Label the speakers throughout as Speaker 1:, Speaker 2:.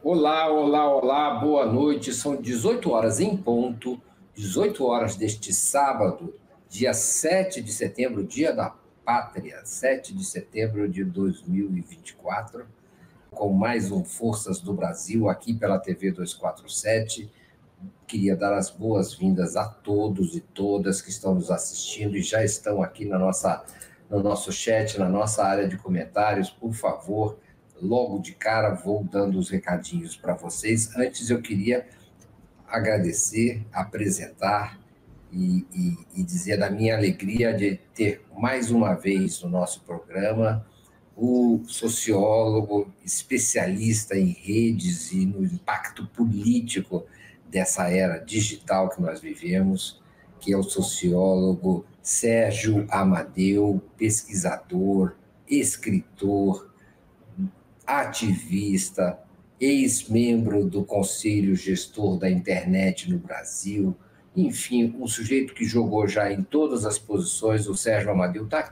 Speaker 1: Olá, olá, olá, boa noite. São 18 horas em ponto, 18 horas deste sábado, dia 7 de setembro, dia da pátria, 7 de setembro de 2024, com mais um Forças do Brasil aqui pela TV 247. Queria dar as boas-vindas a todos e todas que estão nos assistindo e já estão aqui no nosso chat, na nossa área de comentários. Por favor, logo de cara vou dando os recadinhos para vocês. Antes eu queria agradecer, apresentar e dizer da minha alegria de ter mais uma vez no nosso programa o sociólogo, especialista em redes e no impacto político dessa era digital que nós vivemos, que é o sociólogo Sérgio Amadeu, pesquisador, escritor, ativista, ex-membro do Conselho Gestor da Internet no Brasil, enfim, um sujeito que jogou já em todas as posições. O Sérgio Amadeu está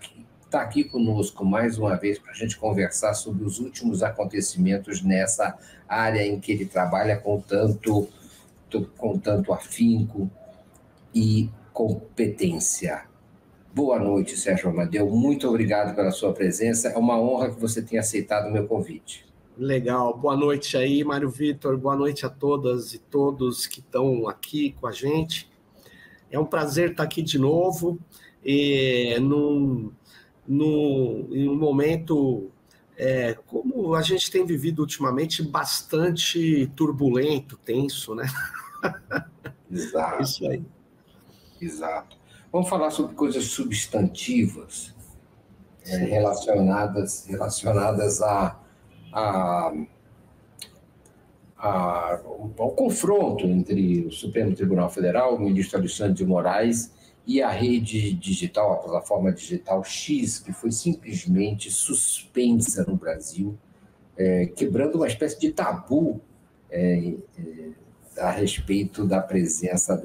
Speaker 1: aqui conosco mais uma vez para a gente conversar sobre os últimos acontecimentos nessa área em que ele trabalha com tanto afinco e competência. Boa noite, Sérgio Amadeu. Muito obrigado pela sua presença. É uma honra que você tenha aceitado o meu convite.
Speaker 2: Legal. Boa noite aí, Mário Vitor. Boa noite a todas e todos que estão aqui com a gente. É um prazer estar aqui de novo, em um momento, como a gente tem vivido ultimamente, bastante turbulento, tenso, né?
Speaker 1: Exato.
Speaker 2: É isso aí.
Speaker 1: Exato. Vamos falar sobre coisas substantivas relacionadas ao confronto entre o Supremo Tribunal Federal, o ministro Alexandre de Moraes, e a rede digital, a plataforma digital X, que foi simplesmente suspensa no Brasil, quebrando uma espécie de tabu a respeito da presença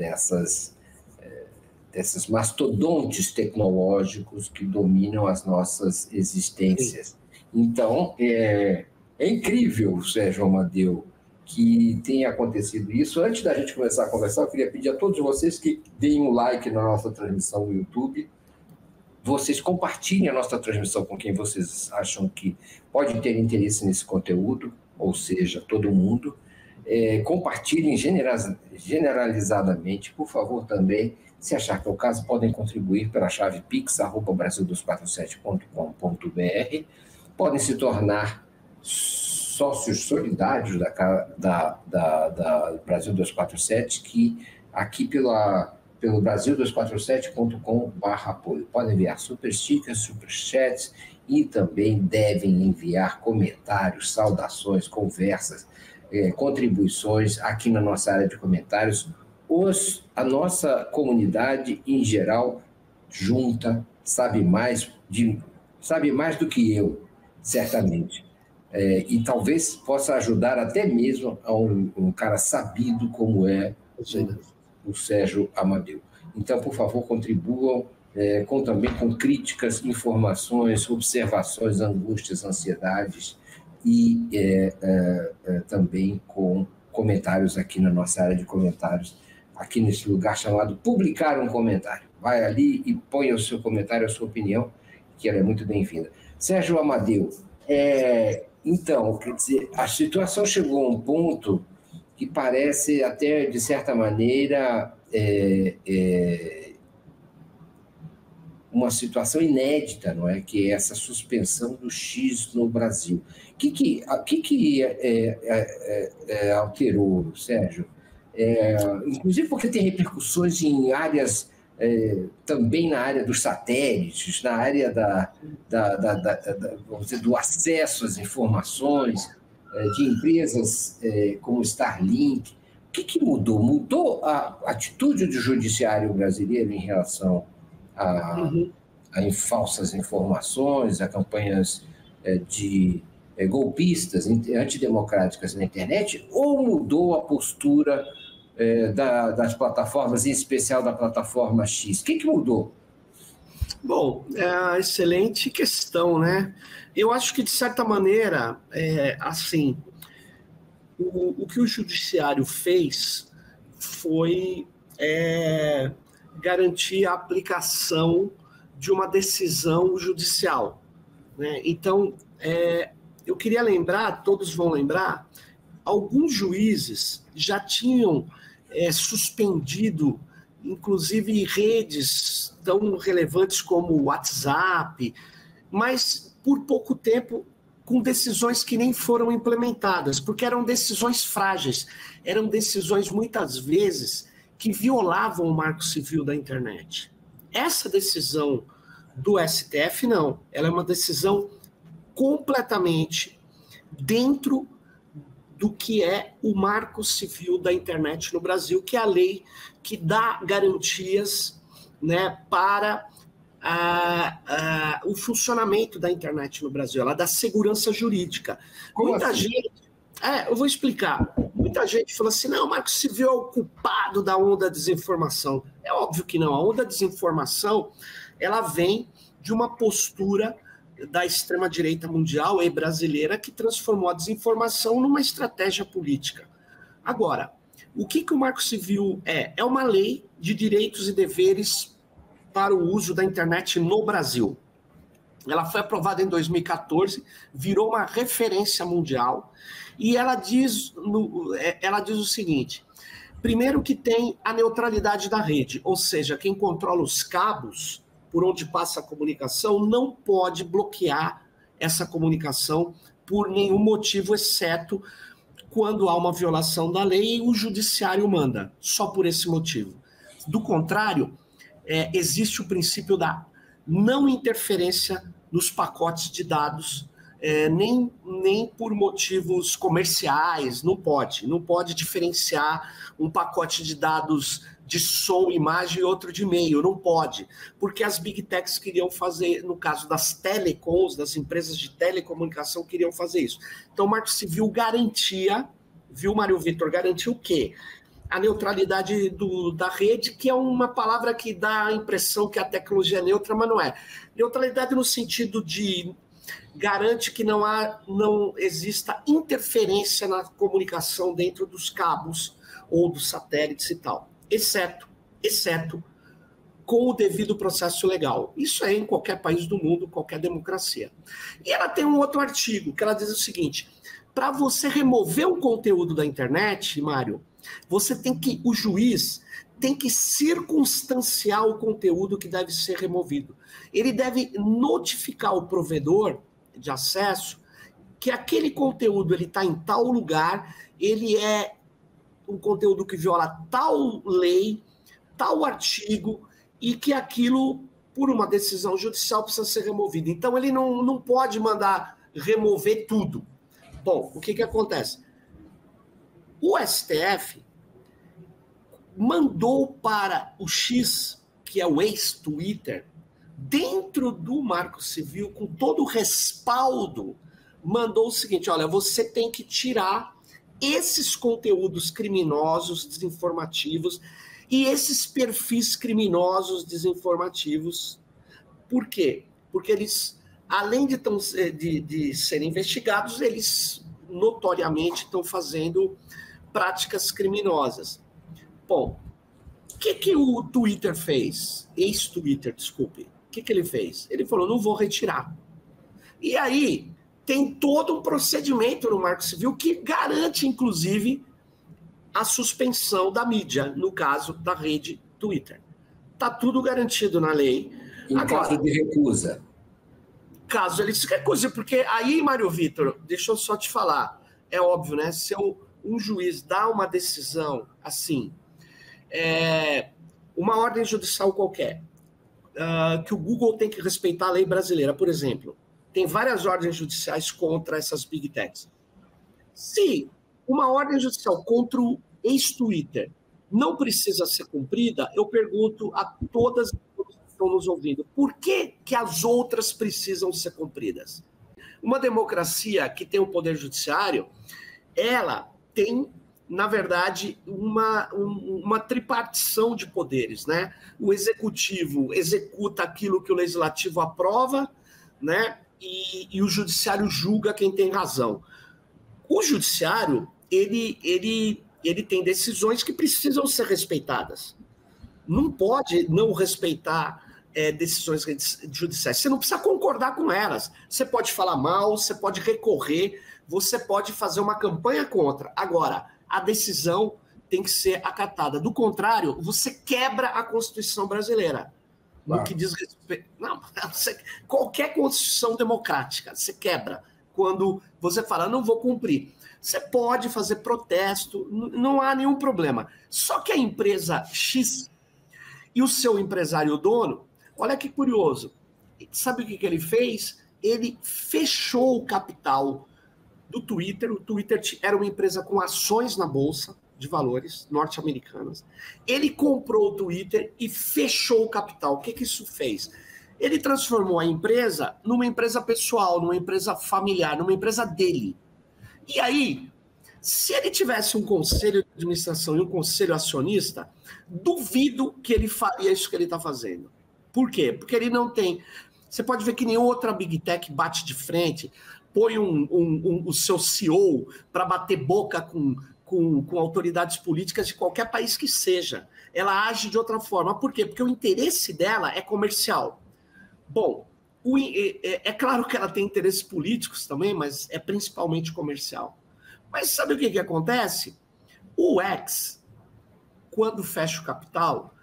Speaker 1: desses mastodontes tecnológicos que dominam as nossas existências. Então, é incrível, Sérgio Amadeu, que tenha acontecido isso. Antes da gente começar a conversar, eu queria pedir a todos vocês que deem um like na nossa transmissão no YouTube, vocês compartilhem a nossa transmissão com quem vocês acham que pode ter interesse nesse conteúdo, ou seja, todo mundo. Compartilhem generalizadamente, por favor, também. Se achar que é o caso, podem contribuir pela chave pix@brasil247.com.br. Podem se tornar sócios solidários da Brasil 247, que aqui pelo brasil247.com/apoio. Podem enviar super stickers, super chats e também devem enviar comentários, saudações, conversas, contribuições aqui na nossa área de comentários. A nossa comunidade, em geral, junta, sabe mais do que eu, certamente. E talvez possa ajudar até mesmo a um cara sabido como é o Sérgio Amadeu. Então, por favor, contribuam também com críticas, informações, observações, angústias, ansiedades e também com comentários aqui na nossa área de comentários, aqui nesse lugar chamado Publicar um Comentário. Vai ali e põe o seu comentário, a sua opinião, que ela é muito bem-vinda. Sérgio Amadeu, então, quer dizer, a situação chegou a um ponto que parece até, de certa maneira, uma situação inédita, não é? Que é essa suspensão do X no Brasil. O que alterou, Sérgio? Inclusive porque tem repercussões em áreas, também na área dos satélites, na área vamos dizer, do acesso às informações, de empresas como Starlink. O que mudou? Mudou a atitude do judiciário brasileiro em relação a falsas informações, a campanhas de golpistas, antidemocráticas na internet, ou mudou a postura das plataformas, em especial da plataforma X? O que mudou?
Speaker 2: Bom, excelente questão, né? Eu acho que, de certa maneira, assim, o que o judiciário fez foi garantir a aplicação de uma decisão judicial, né? Então, eu queria lembrar, todos vão lembrar, alguns juízes já tinham suspendido, inclusive, redes tão relevantes como o WhatsApp, mas por pouco tempo, com decisões que nem foram implementadas, porque eram decisões frágeis, eram decisões, muitas vezes, que violavam o Marco Civil da internet. Essa decisão do STF, não. Ela é uma decisão completamente dentro do que é o Marco Civil da internet no Brasil, que é a lei que dá garantias, né, para o funcionamento da internet no Brasil. Ela dá segurança jurídica.
Speaker 1: Como
Speaker 2: Muita
Speaker 1: assim?
Speaker 2: gente... eu vou explicar. Muita gente fala assim, não, o Marco Civil é o culpado da onda da desinformação. É óbvio que não. A onda da desinformação, ela vem de uma postura da extrema-direita mundial e brasileira que transformou a desinformação numa estratégia política. Agora, o que o Marco Civil é? É uma lei de direitos e deveres para o uso da internet no Brasil. Ela foi aprovada em 2014, virou uma referência mundial, e ela diz o seguinte: primeiro, que tem a neutralidade da rede, ou seja, quem controla os cabos por onde passa a comunicação não pode bloquear essa comunicação por nenhum motivo, exceto quando há uma violação da lei e o judiciário manda, só por esse motivo. Do contrário, existe o princípio da não interferência nos pacotes de dados, nem por motivos comerciais, não pode diferenciar um pacote de dados de som, imagem e outro de e-mail, não pode, porque as Big Techs queriam fazer, no caso das telecoms, das empresas de telecomunicação, queriam fazer isso. Então o Marco Civil garantia, viu, Mário Vitor, garantia o quê? A neutralidade da rede, que é uma palavra que dá a impressão que a tecnologia é neutra, mas não é. Neutralidade no sentido de garante que não exista interferência na comunicação dentro dos cabos ou dos satélites e tal, exceto com o devido processo legal. Isso é em qualquer país do mundo, qualquer democracia. E ela tem um outro artigo que ela diz o seguinte: para você remover um conteúdo da internet, Mário, o juiz tem que circunstanciar o conteúdo que deve ser removido. Ele deve notificar o provedor de acesso que aquele conteúdo está em tal lugar, ele é um conteúdo que viola tal lei, tal artigo, e que aquilo, por uma decisão judicial, precisa ser removido. Então, ele não pode mandar remover tudo. Bom, o que acontece? O STF mandou para o X, que é o ex-Twitter, dentro do Marco Civil, com todo o respaldo, mandou o seguinte: olha, você tem que tirar esses conteúdos criminosos, desinformativos, e esses perfis criminosos, desinformativos. Por quê? Porque eles, além de serem investigados, eles notoriamente estão fazendo práticas criminosas. Bom, o que o Twitter fez? Ex-Twitter, desculpe. O que ele fez? Ele falou, não vou retirar. E aí, tem todo um procedimento no Marco Civil que garante, inclusive, a suspensão da mídia, no caso da rede Twitter. Está tudo garantido na lei.
Speaker 1: Em caso de recusa.
Speaker 2: Caso ele se recuse, porque aí, Mário Vitor, deixa eu só te falar, é óbvio, né? Se um juiz dá uma decisão assim, uma ordem judicial qualquer, que o Google tem que respeitar a lei brasileira, por exemplo, tem várias ordens judiciais contra essas Big Techs. Se uma ordem judicial contra o ex-Twitter não precisa ser cumprida, eu pergunto a todas que estão nos ouvindo, por que as outras precisam ser cumpridas? Uma democracia que tem um poder judiciário, ela tem, na verdade, uma tripartição de poderes, né? O executivo executa aquilo que o legislativo aprova, né? E o judiciário julga quem tem razão. O judiciário, ele tem decisões que precisam ser respeitadas. Não pode não respeitar decisões judiciais. Você não precisa concordar com elas. Você pode falar mal, você pode recorrer, você pode fazer uma campanha contra. Agora, a decisão tem que ser acatada. Do contrário, você quebra a Constituição brasileira. No que diz respeito... Não, qualquer Constituição democrática, você quebra. Quando você fala, não vou cumprir. Você pode fazer protesto, não há nenhum problema. Só que a empresa X e o seu empresário dono, olha que curioso, sabe o que ele fez? Ele fechou o capital do Twitter. O Twitter era uma empresa com ações na Bolsa de Valores norte-americanas. Ele comprou o Twitter e fechou o capital. O que isso fez? Ele transformou a empresa numa empresa pessoal, numa empresa familiar, numa empresa dele. E aí, se ele tivesse um conselho de administração e um conselho acionista, duvido que ele faria isso que ele está fazendo. Por quê? Porque ele não tem... Você pode ver que nenhuma outra Big Tech bate de frente, põe o seu CEO para bater boca com autoridades políticas de qualquer país que seja. Ela age de outra forma. Por quê? Porque o interesse dela é comercial. Bom, é claro que ela tem interesses políticos também, mas é principalmente comercial. Mas sabe o que acontece? O X, quando fecha o capital,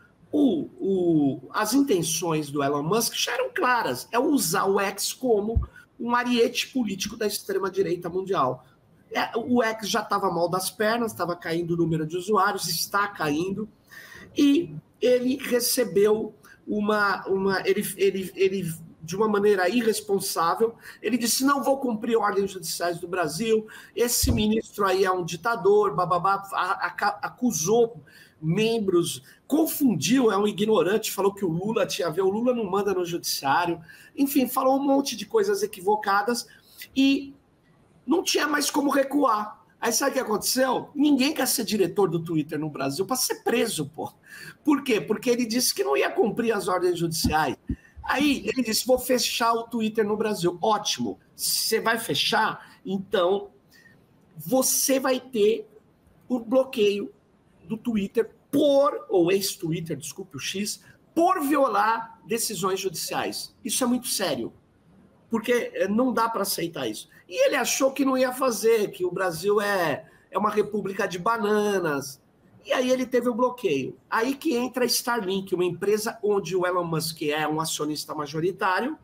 Speaker 2: as intenções do Elon Musk já eram claras. É usar o X como um ariete político da extrema-direita mundial. O X já estava mal das pernas, estava caindo o número de usuários, está caindo, e ele recebeu ele de uma maneira irresponsável, ele disse, não vou cumprir ordens judiciais do Brasil, esse ministro aí é um ditador, bababá, acusou membros, confundiu, é um ignorante, falou que o Lula tinha a ver, o Lula não manda no judiciário, enfim, falou um monte de coisas equivocadas e não tinha mais como recuar. Aí sabe o que aconteceu? Ninguém quer ser diretor do Twitter no Brasil para ser preso, pô. Por quê? Porque ele disse que não ia cumprir as ordens judiciais. Aí ele disse, vou fechar o Twitter no Brasil. Ótimo. Você vai fechar? Então você vai ter o bloqueio do Twitter ou ex-Twitter, desculpe, o X, por violar decisões judiciais. Isso é muito sério, porque não dá para aceitar isso. E ele achou que não ia fazer, que o Brasil é uma república de bananas. E aí ele teve o bloqueio. Aí que entra a Starlink, uma empresa onde o Elon Musk é um acionista majoritário,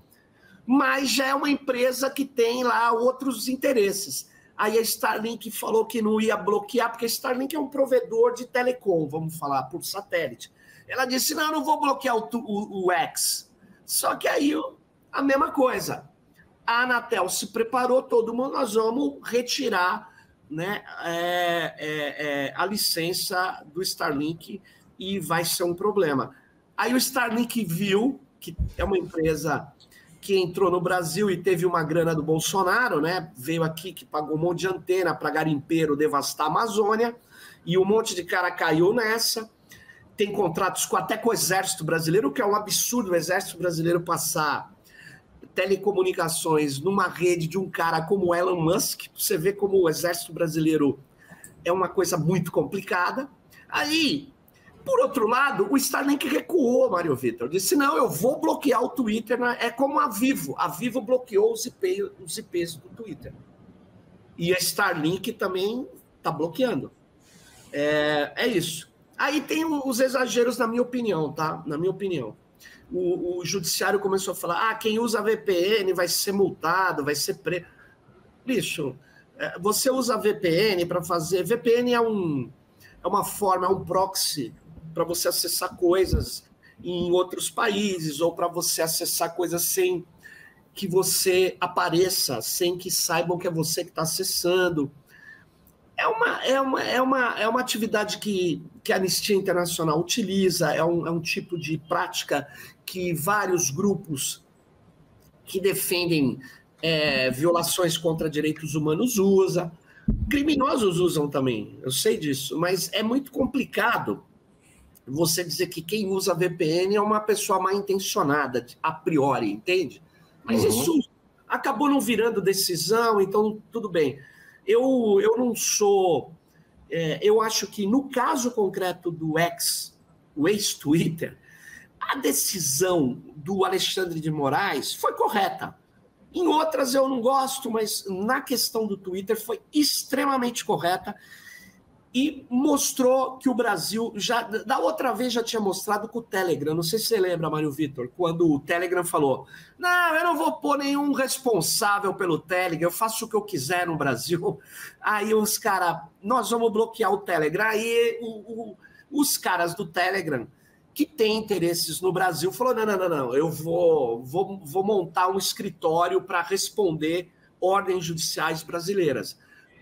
Speaker 2: mas já é uma empresa que tem lá outros interesses. Aí a Starlink falou que não ia bloquear, porque a Starlink é um provedor de telecom, vamos falar, por satélite. Ela disse, não vou bloquear o X. Só que aí a mesma coisa. A Anatel se preparou, todo mundo, nós vamos retirar, né, a licença do Starlink e vai ser um problema. Aí o Starlink viu que é uma empresa que entrou no Brasil e teve uma grana do Bolsonaro, né? Veio aqui que pagou um monte de antena para garimpeiro devastar a Amazônia e um monte de cara caiu nessa. Tem contratos até com o Exército Brasileiro, que é um absurdo o Exército Brasileiro passar telecomunicações numa rede de um cara como Elon Musk. Você vê como o Exército Brasileiro é uma coisa muito complicada. Aí, por outro lado, o Starlink recuou, Mário Vitor. Disse, não, eu vou bloquear o Twitter. É como a Vivo. A Vivo bloqueou os IPs do Twitter. E a Starlink também está bloqueando. É isso. Aí tem os exageros, na minha opinião, tá? Na minha opinião. O judiciário começou a falar, quem usa VPN vai ser multado, vai ser preso. Bicho, você usa VPN para fazer... VPN é uma forma, é um proxy para você acessar coisas em outros países ou para você acessar coisas sem que você apareça, sem que saibam que é você que está acessando. É uma atividade que a Anistia Internacional utiliza, é um tipo de prática que vários grupos que defendem violações contra direitos humanos usam. Criminosos usam também, eu sei disso, mas é muito complicado você dizer que quem usa VPN é uma pessoa mal intencionada, a priori, entende? Mas isso acabou não virando decisão, então tudo bem. eu não sou... eu acho que no caso concreto do o ex-Twitter, a decisão do Alexandre de Moraes foi correta. Em outras eu não gosto, mas na questão do Twitter foi extremamente correta e mostrou que o Brasil, da outra vez já tinha mostrado com o Telegram, não sei se você lembra, Mário Vitor, quando o Telegram falou, não, eu não vou pôr nenhum responsável pelo Telegram, eu faço o que eu quiser no Brasil. Aí os caras, nós vamos bloquear o Telegram, aí os caras do Telegram, que têm interesses no Brasil, falou, não, eu vou montar um escritório para responder ordens judiciais brasileiras,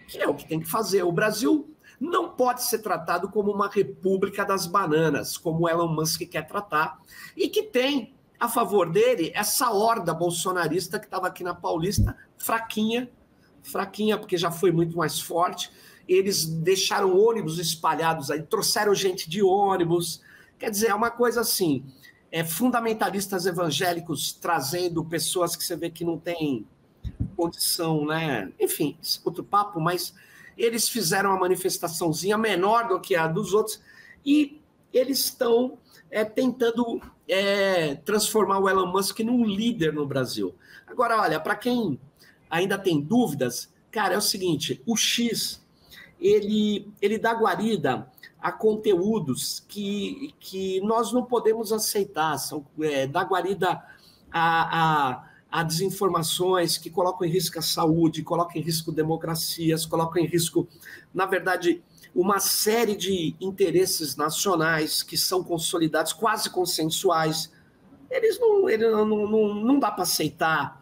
Speaker 2: que é o que tem que fazer. O Brasil não pode ser tratado como uma república das bananas, como Elon Musk quer tratar, e que tem a favor dele essa horda bolsonarista que estava aqui na Paulista, fraquinha, porque já foi muito mais forte. Eles deixaram ônibus espalhados aí, trouxeram gente de ônibus. Quer dizer, é uma coisa assim, fundamentalistas evangélicos trazendo pessoas que você vê que não tem condição, né? Enfim, esse outro papo, mas eles fizeram uma manifestaçãozinha menor do que a dos outros e eles estão tentando transformar o Elon Musk num líder no Brasil. Agora, olha, para quem ainda tem dúvidas, cara, é o seguinte, o X, ele dá guarida a conteúdos que nós não podemos aceitar, dá guarida a desinformações que colocam em risco a saúde, colocam em risco democracias, colocam em risco, na verdade, uma série de interesses nacionais que são consolidados, quase consensuais. Não dá para aceitar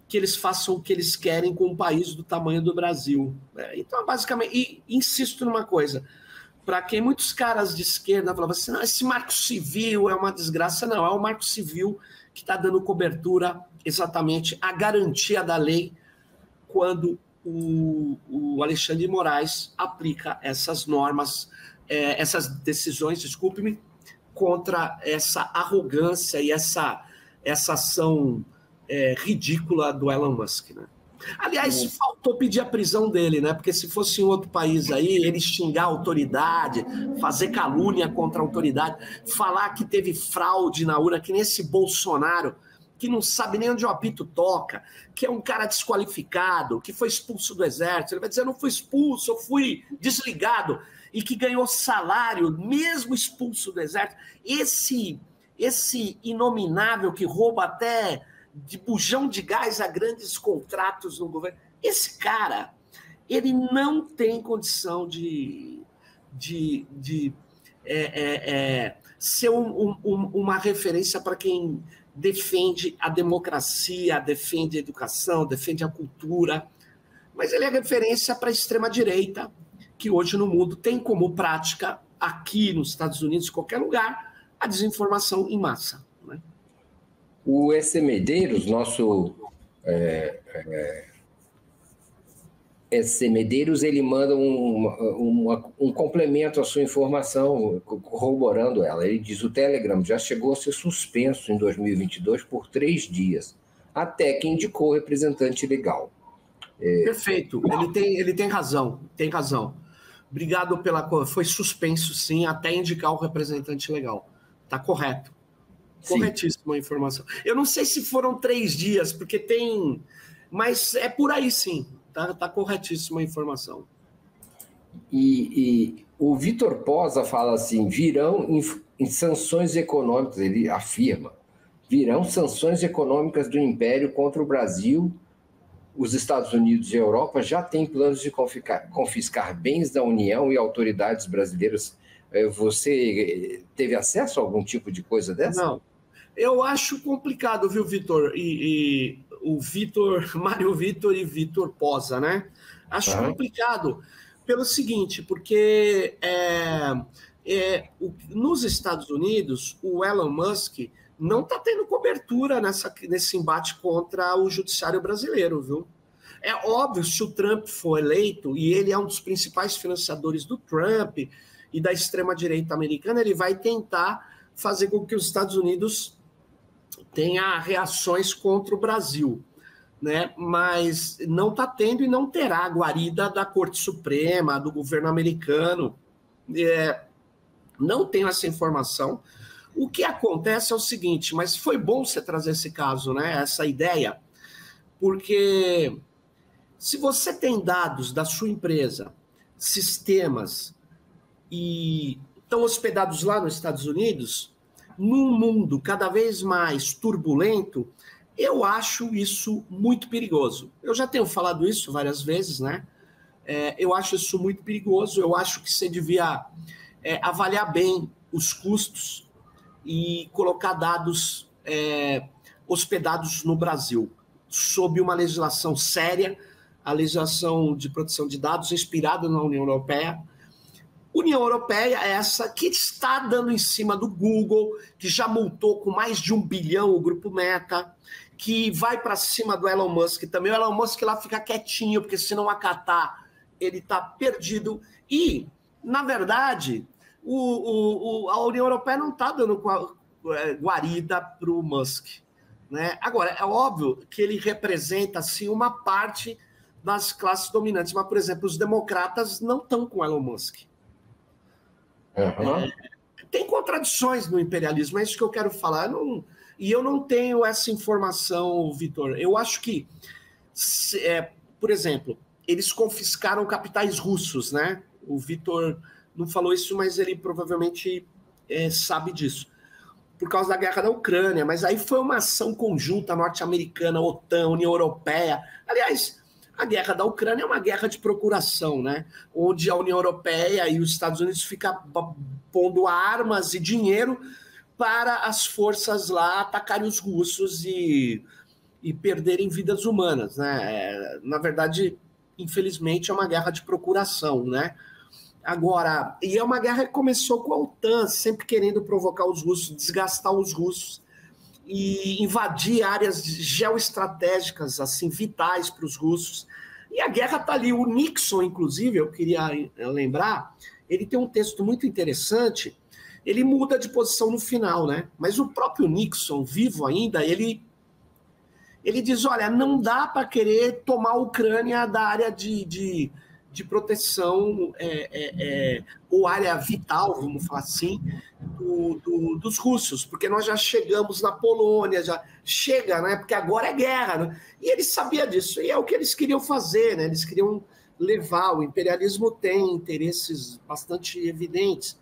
Speaker 2: que eles façam o que eles querem com um país do tamanho do Brasil. Então, basicamente, e insisto numa coisa, para quem muitos caras de esquerda falavam assim, não, esse marco civil é uma desgraça, não, é o marco civil que está dando cobertura exatamente à garantia da lei quando o Alexandre de Moraes aplica essas normas, essas decisões, desculpe-me, contra essa arrogância e essa ação ridícula do Elon Musk, né? Aliás, faltou pedir a prisão dele, né? Porque se fosse em outro país aí, ele xingar a autoridade, fazer calúnia contra a autoridade, falar que teve fraude na urna, que nem esse Bolsonaro, que não sabe nem onde o apito toca, que é um cara desqualificado, que foi expulso do exército. Ele vai dizer, eu não fui expulso, eu fui desligado, e que ganhou salário, mesmo expulso do exército. Esse inominável que rouba até de bujão de gás a grandes contratos no governo. Esse cara, ele não tem condição de ser uma referência para quem defende a democracia, defende a educação, defende a cultura, mas ele é referência para a extrema-direita, que hoje no mundo tem como prática, aqui nos Estados Unidos, em qualquer lugar, a desinformação em massa.
Speaker 1: O EC Medeiros, nosso EC Medeiros, ele manda um complemento à sua informação, corroborando ela. Ele diz, o Telegram já chegou a ser suspenso em 2022 por 3 dias, até que indicou o representante legal.
Speaker 2: Perfeito, ele tem razão, Obrigado pela coisa. Foi suspenso, sim, até indicar o representante legal. Está correto. Sim. Corretíssima a informação. Eu não sei se foram 3 dias, porque tem... Mas é por aí, sim. Tá corretíssima a informação.
Speaker 1: E o Vitor Posa fala assim, virão em sanções econômicas, ele afirma, virão sanções econômicas do Império contra o Brasil. Os Estados Unidos e a Europa já têm planos de confiscar bens da União e autoridades brasileiras. Você teve acesso a algum tipo de coisa dessa?
Speaker 2: Não. Eu acho complicado, viu, Vitor? E o Vitor, Mário Vitor e Vitor Posa, né? Acho complicado pelo seguinte, porque nos Estados Unidos, o Elon Musk não está tendo cobertura nesse embate contra o judiciário brasileiro, viu? É óbvio, se o Trump for eleito, e ele é um dos principais financiadores do Trump e da extrema-direita americana, ele vai tentar fazer com que os Estados Unidos tenha reações contra o Brasil, né? Mas não está tendo e não terá a guarida da Corte Suprema, do governo americano. Não tenho essa informação. O que acontece é o seguinte, mas foi bom você trazer esse caso, né? Essa ideia, porque se você tem dados da sua empresa, sistemas, e estão hospedados lá nos Estados Unidos, num mundo cada vez mais turbulento, eu acho isso muito perigoso. Eu já tenho falado isso várias vezes, né? Eu acho isso muito perigoso, eu acho que você devia avaliar bem os custos e colocar dados hospedados no Brasil, sob uma legislação séria, a legislação de proteção de dados inspirada na União Europeia. União Europeia é essa que está dando em cima do Google, que já multou com mais de 1 bilhão o grupo Meta, que vai para cima do Elon Musk também. O Elon Musk lá fica quietinho, porque se não acatar, ele está perdido. E, na verdade, a União Europeia não está dando guarida para o Musk, né? Agora, é óbvio que ele representa assim, uma parte das classes dominantes, mas, por exemplo, os democratas não estão com Elon Musk.
Speaker 1: Uhum.
Speaker 2: Tem contradições no imperialismo, é isso que eu quero falar. E eu não tenho essa informação, Vitor. Eu acho que, por exemplo, eles confiscaram capitais russos, né? O Vitor não falou isso, mas ele provavelmente sabe disso, por causa da guerra da Ucrânia. Mas aí foi uma ação conjunta norte-americana, OTAN, União Europeia. Aliás, a guerra da Ucrânia é uma guerra de procuração, né? Onde a União Europeia e os Estados Unidos ficam pondo armas e dinheiro para as forças lá atacarem os russos e perderem vidas humanas, né? Na verdade, infelizmente, é uma guerra de procuração, né? Agora, e é uma guerra que começou com a OTAN, sempre querendo provocar os russos, desgastar os russos e invadir áreas geoestratégicas, assim, vitais para os russos. E a guerra está ali. O Nixon, inclusive, eu queria lembrar, ele tem um texto muito interessante, ele muda de posição no final, né? Mas o próprio Nixon, vivo ainda, ele diz, olha, não dá para querer tomar a Ucrânia da área de proteção ou área vital, vamos falar assim, dos russos, porque nós já chegamos na Polônia, já chega, né? Porque agora é guerra, né? E ele sabia disso, e é o que eles queriam fazer, né? Eles queriam levar, o imperialismo tem interesses bastante evidentes.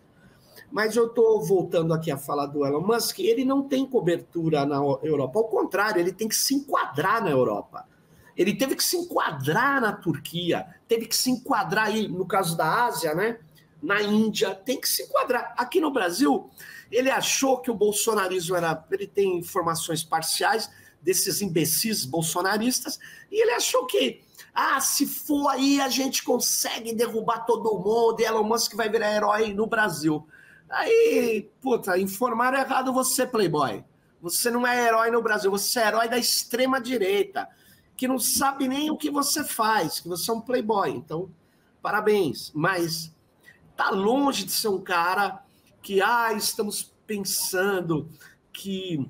Speaker 2: Mas eu estou voltando aqui a falar do Elon Musk, ele não tem cobertura na Europa, ao contrário, ele tem que se enquadrar na Europa. Ele teve que se enquadrar na Turquia, teve que se enquadrar aí, no caso da Ásia, né? Na Índia, tem que se enquadrar. Aqui no Brasil, ele achou que o bolsonarismo era... Ele tem informações parciais desses imbecis bolsonaristas, e ele achou que, se for aí, a gente consegue derrubar todo mundo, e Elon Musk vai virar herói no Brasil. Aí, puta, informaram errado você, playboy. Você não é herói no Brasil, você é herói da extrema-direita, que não sabe nem o que você faz, que você é um playboy. Então, parabéns. Mas tá longe de ser um cara que, estamos pensando que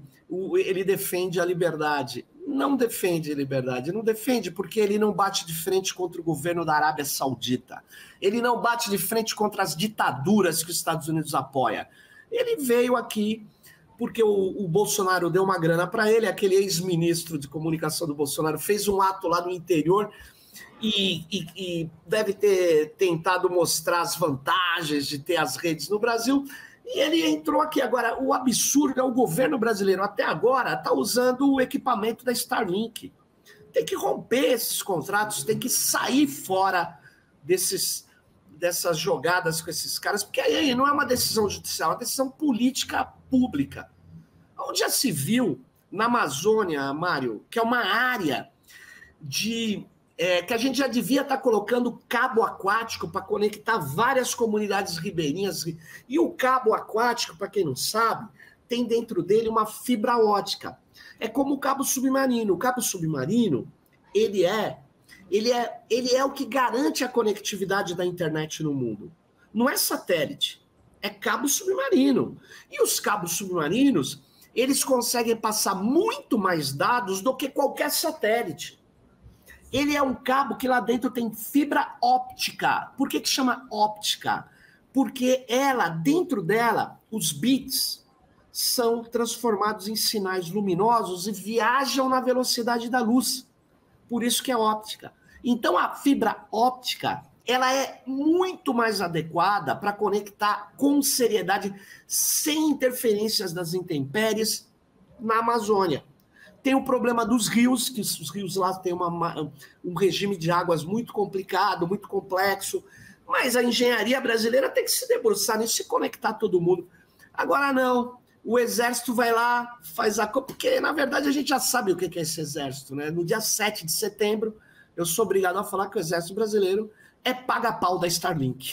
Speaker 2: ele defende a liberdade. Não defende a liberdade, não defende porque ele não bate de frente contra o governo da Arábia Saudita. Ele não bate de frente contra as ditaduras que os Estados Unidos apoia. Ele veio aqui porque o Bolsonaro deu uma grana para ele, aquele ex-ministro de comunicação do Bolsonaro fez um ato lá no interior e deve ter tentado mostrar as vantagens de ter as redes no Brasil, e ele entrou aqui. Agora, o absurdo é o governo brasileiro, até agora, está usando o equipamento da Starlink. Tem que romper esses contratos, tem que sair fora dessas jogadas com esses caras, porque aí não é uma decisão judicial, é uma decisão política pública. Onde já se viu na Amazônia, Mário, que é uma área que a gente já devia estar colocando cabo aquático para conectar várias comunidades ribeirinhas, e o cabo aquático, para quem não sabe, tem dentro dele uma fibra ótica. É como o cabo submarino. O cabo submarino, ele é o que garante a conectividade da internet no mundo. Não é satélite, é cabo submarino. E os cabos submarinos, eles conseguem passar muito mais dados do que qualquer satélite. Ele é um cabo que lá dentro tem fibra óptica. Por que chama óptica? Porque dentro dela, os bits são transformados em sinais luminosos e viajam na velocidade da luz. Por isso que é óptica. Então, a fibra óptica, ela é muito mais adequada para conectar com seriedade, sem interferências das intempéries, na Amazônia. Tem o problema dos rios, que os rios lá têm um regime de águas muito complicado, muito complexo, mas a engenharia brasileira tem que se debruçar nisso, se conectar todo mundo. Agora não, o exército vai lá, faz a coisa, porque na verdade a gente já sabe o que é esse exército, né? No dia 7 de setembro, eu sou obrigado a falar que o exército brasileiro é paga-pau da Starlink.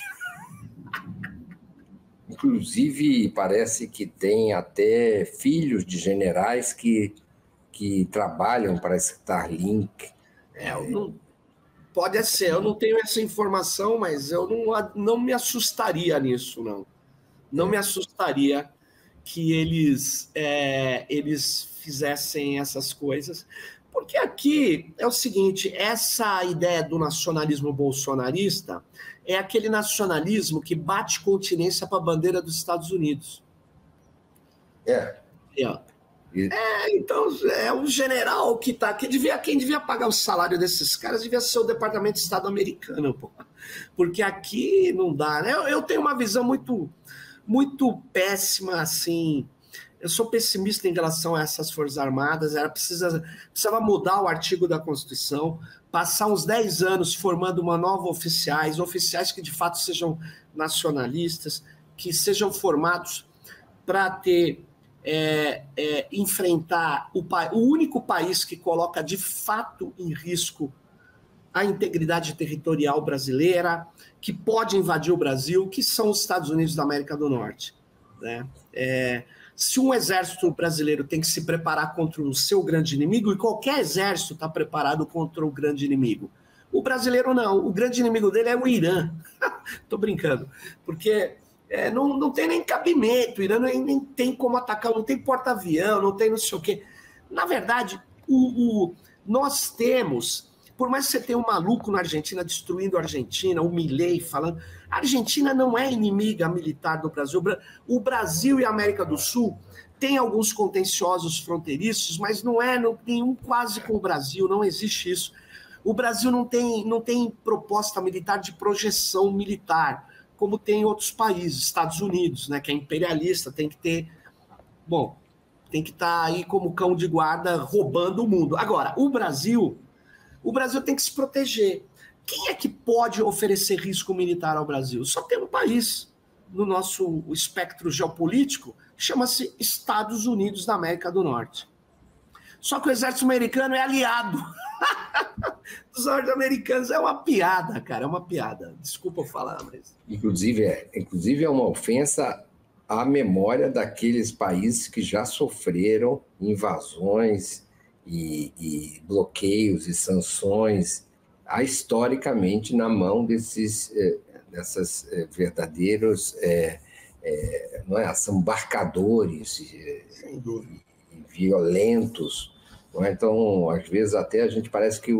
Speaker 1: Inclusive, parece que tem até filhos de generais que trabalham para a Starlink.
Speaker 2: Pode ser, eu não tenho essa informação, mas eu não me assustaria nisso, não. Não me assustaria que eles fizessem essas coisas, porque aqui é o seguinte, essa ideia do nacionalismo bolsonarista é aquele nacionalismo que bate continência para a bandeira dos Estados Unidos. Então, é um general que tá. Quem devia pagar o salário desses caras devia ser o Departamento de Estado americano, pô. Porque aqui não dá, né? Eu tenho uma visão muito, muito péssima, assim. Eu sou pessimista em relação a essas Forças Armadas. Precisava mudar o artigo da Constituição, passar uns 10 anos formando uma nova oficiais que de fato sejam nacionalistas, que sejam formados para ter. Enfrentar o único país que coloca de fato em risco a integridade territorial brasileira, que pode invadir o Brasil, que são os Estados Unidos da América do Norte, né? Se um exército brasileiro tem que se preparar contra o seu grande inimigo, e qualquer exército está preparado contra o grande inimigo, o brasileiro não, o grande inimigo dele é o Irã. Estou brincando, porque não tem nem cabimento, o Irã nem tem como atacar, não tem porta-avião, não tem não sei o quê. Na verdade, nós temos, por mais que você tenha um maluco na Argentina destruindo a Argentina, o Milei falando, a Argentina não é inimiga militar do Brasil. O Brasil e a América do Sul têm alguns contenciosos fronteiriços, mas não é nenhum quase com o Brasil, não existe isso. O Brasil não tem proposta militar de projeção militar, como tem em outros países, Estados Unidos, né, que é imperialista, tem que estar aí como cão de guarda roubando o mundo. Agora, o Brasil tem que se proteger. Quem é que pode oferecer risco militar ao Brasil? Só tem um país no nosso espectro geopolítico, chama-se Estados Unidos da América do Norte. Só que o exército americano é aliado dos norte-americanos. É uma piada, cara, é uma piada. Desculpa eu falar, mas...
Speaker 1: Inclusive é uma ofensa à memória daqueles países que já sofreram invasões e bloqueios e sanções historicamente na mão desses verdadeiros embarcadores violentos. Não é? Então, às vezes, até a gente parece que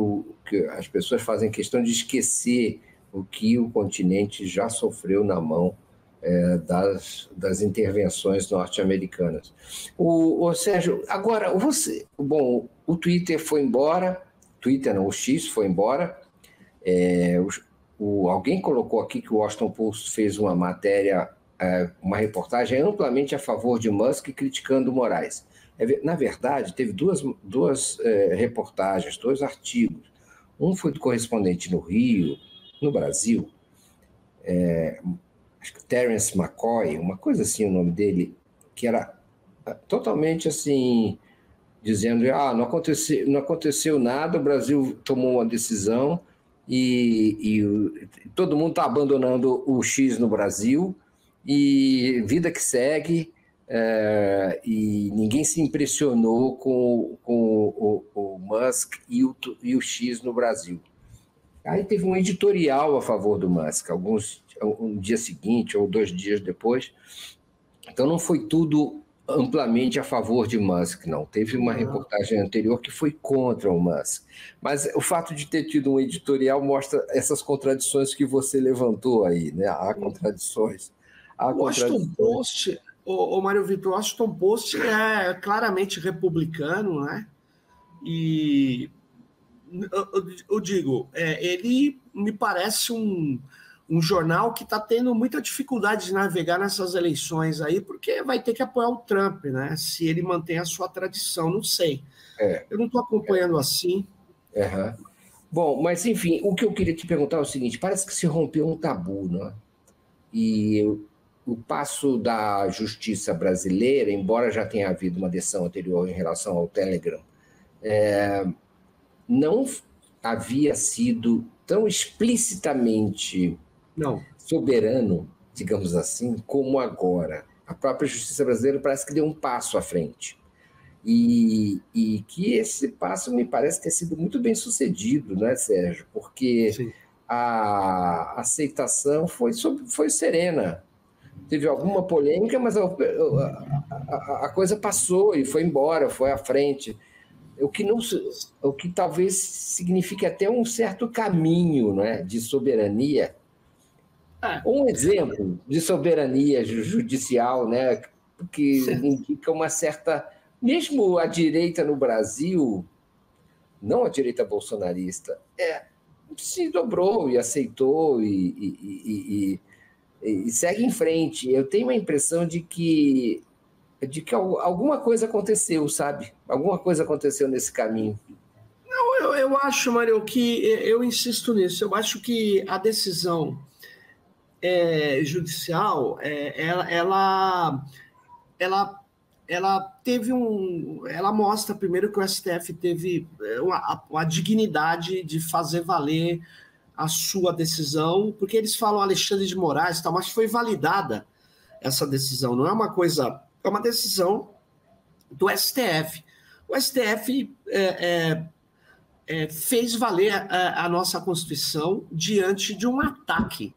Speaker 1: as pessoas fazem questão de esquecer o que o continente já sofreu na mão das intervenções norte-americanas. O Sérgio, agora, o Twitter foi embora, o X foi embora, alguém colocou aqui que o Washington Post fez uma matéria, uma reportagem amplamente a favor de Musk, criticando Moraes. Na verdade, teve duas reportagens, 2 artigos. Um foi do correspondente no Rio, no Brasil, acho que Terence McCoy, uma coisa assim o nome dele, que era totalmente assim, dizendo não aconteceu nada, o Brasil tomou uma decisão e todo mundo está abandonando o X no Brasil e vida que segue. E ninguém se impressionou com o Musk e o X no Brasil. Aí teve um editorial a favor do Musk, um dia seguinte ou 2 dias depois. Então não foi tudo amplamente a favor de Musk, não. Teve uma reportagem anterior que foi contra o Musk. Mas o fato de ter tido um editorial mostra essas contradições que você levantou aí, né? Há contradições.
Speaker 2: O Washington Post, o Mário Vitor, o Washington Post é claramente republicano, né? E eu digo, ele me parece um jornal que está tendo muita dificuldade de navegar nessas eleições aí, porque vai ter que apoiar o Trump, né? Se ele mantém a sua tradição, não sei. Eu não estou acompanhando assim.
Speaker 1: Bom, mas enfim, o que eu queria te perguntar é o seguinte: parece que se rompeu um tabu, né? E o passo da justiça brasileira, embora já tenha havido uma decisão anterior em relação ao Telegram, não havia sido tão explicitamente soberano, digamos assim, como agora. A própria justiça brasileira parece que deu um passo à frente. E que esse passo me parece ter sido muito bem sucedido, né, Sérgio? Porque sim, a aceitação foi serena. Teve alguma polêmica, mas a coisa passou e foi embora, foi à frente. O que talvez signifique até um certo caminho, né, de soberania. Um exemplo de soberania judicial, né, que indica uma certa... Mesmo a direita no Brasil, não a direita bolsonarista, se dobrou e aceitou e segue em frente. Eu tenho a impressão de que alguma coisa aconteceu, sabe? Alguma coisa aconteceu nesse caminho.
Speaker 2: Não, eu acho, Mário, que eu insisto nisso. Eu acho que a decisão judicial, ela teve ela mostra primeiro que o STF teve a dignidade de fazer valer a sua decisão, porque eles falam Alexandre de Moraes, tal, mas foi validada essa decisão. Não é uma coisa, é uma decisão do STF. O STF fez valer a nossa Constituição diante de um ataque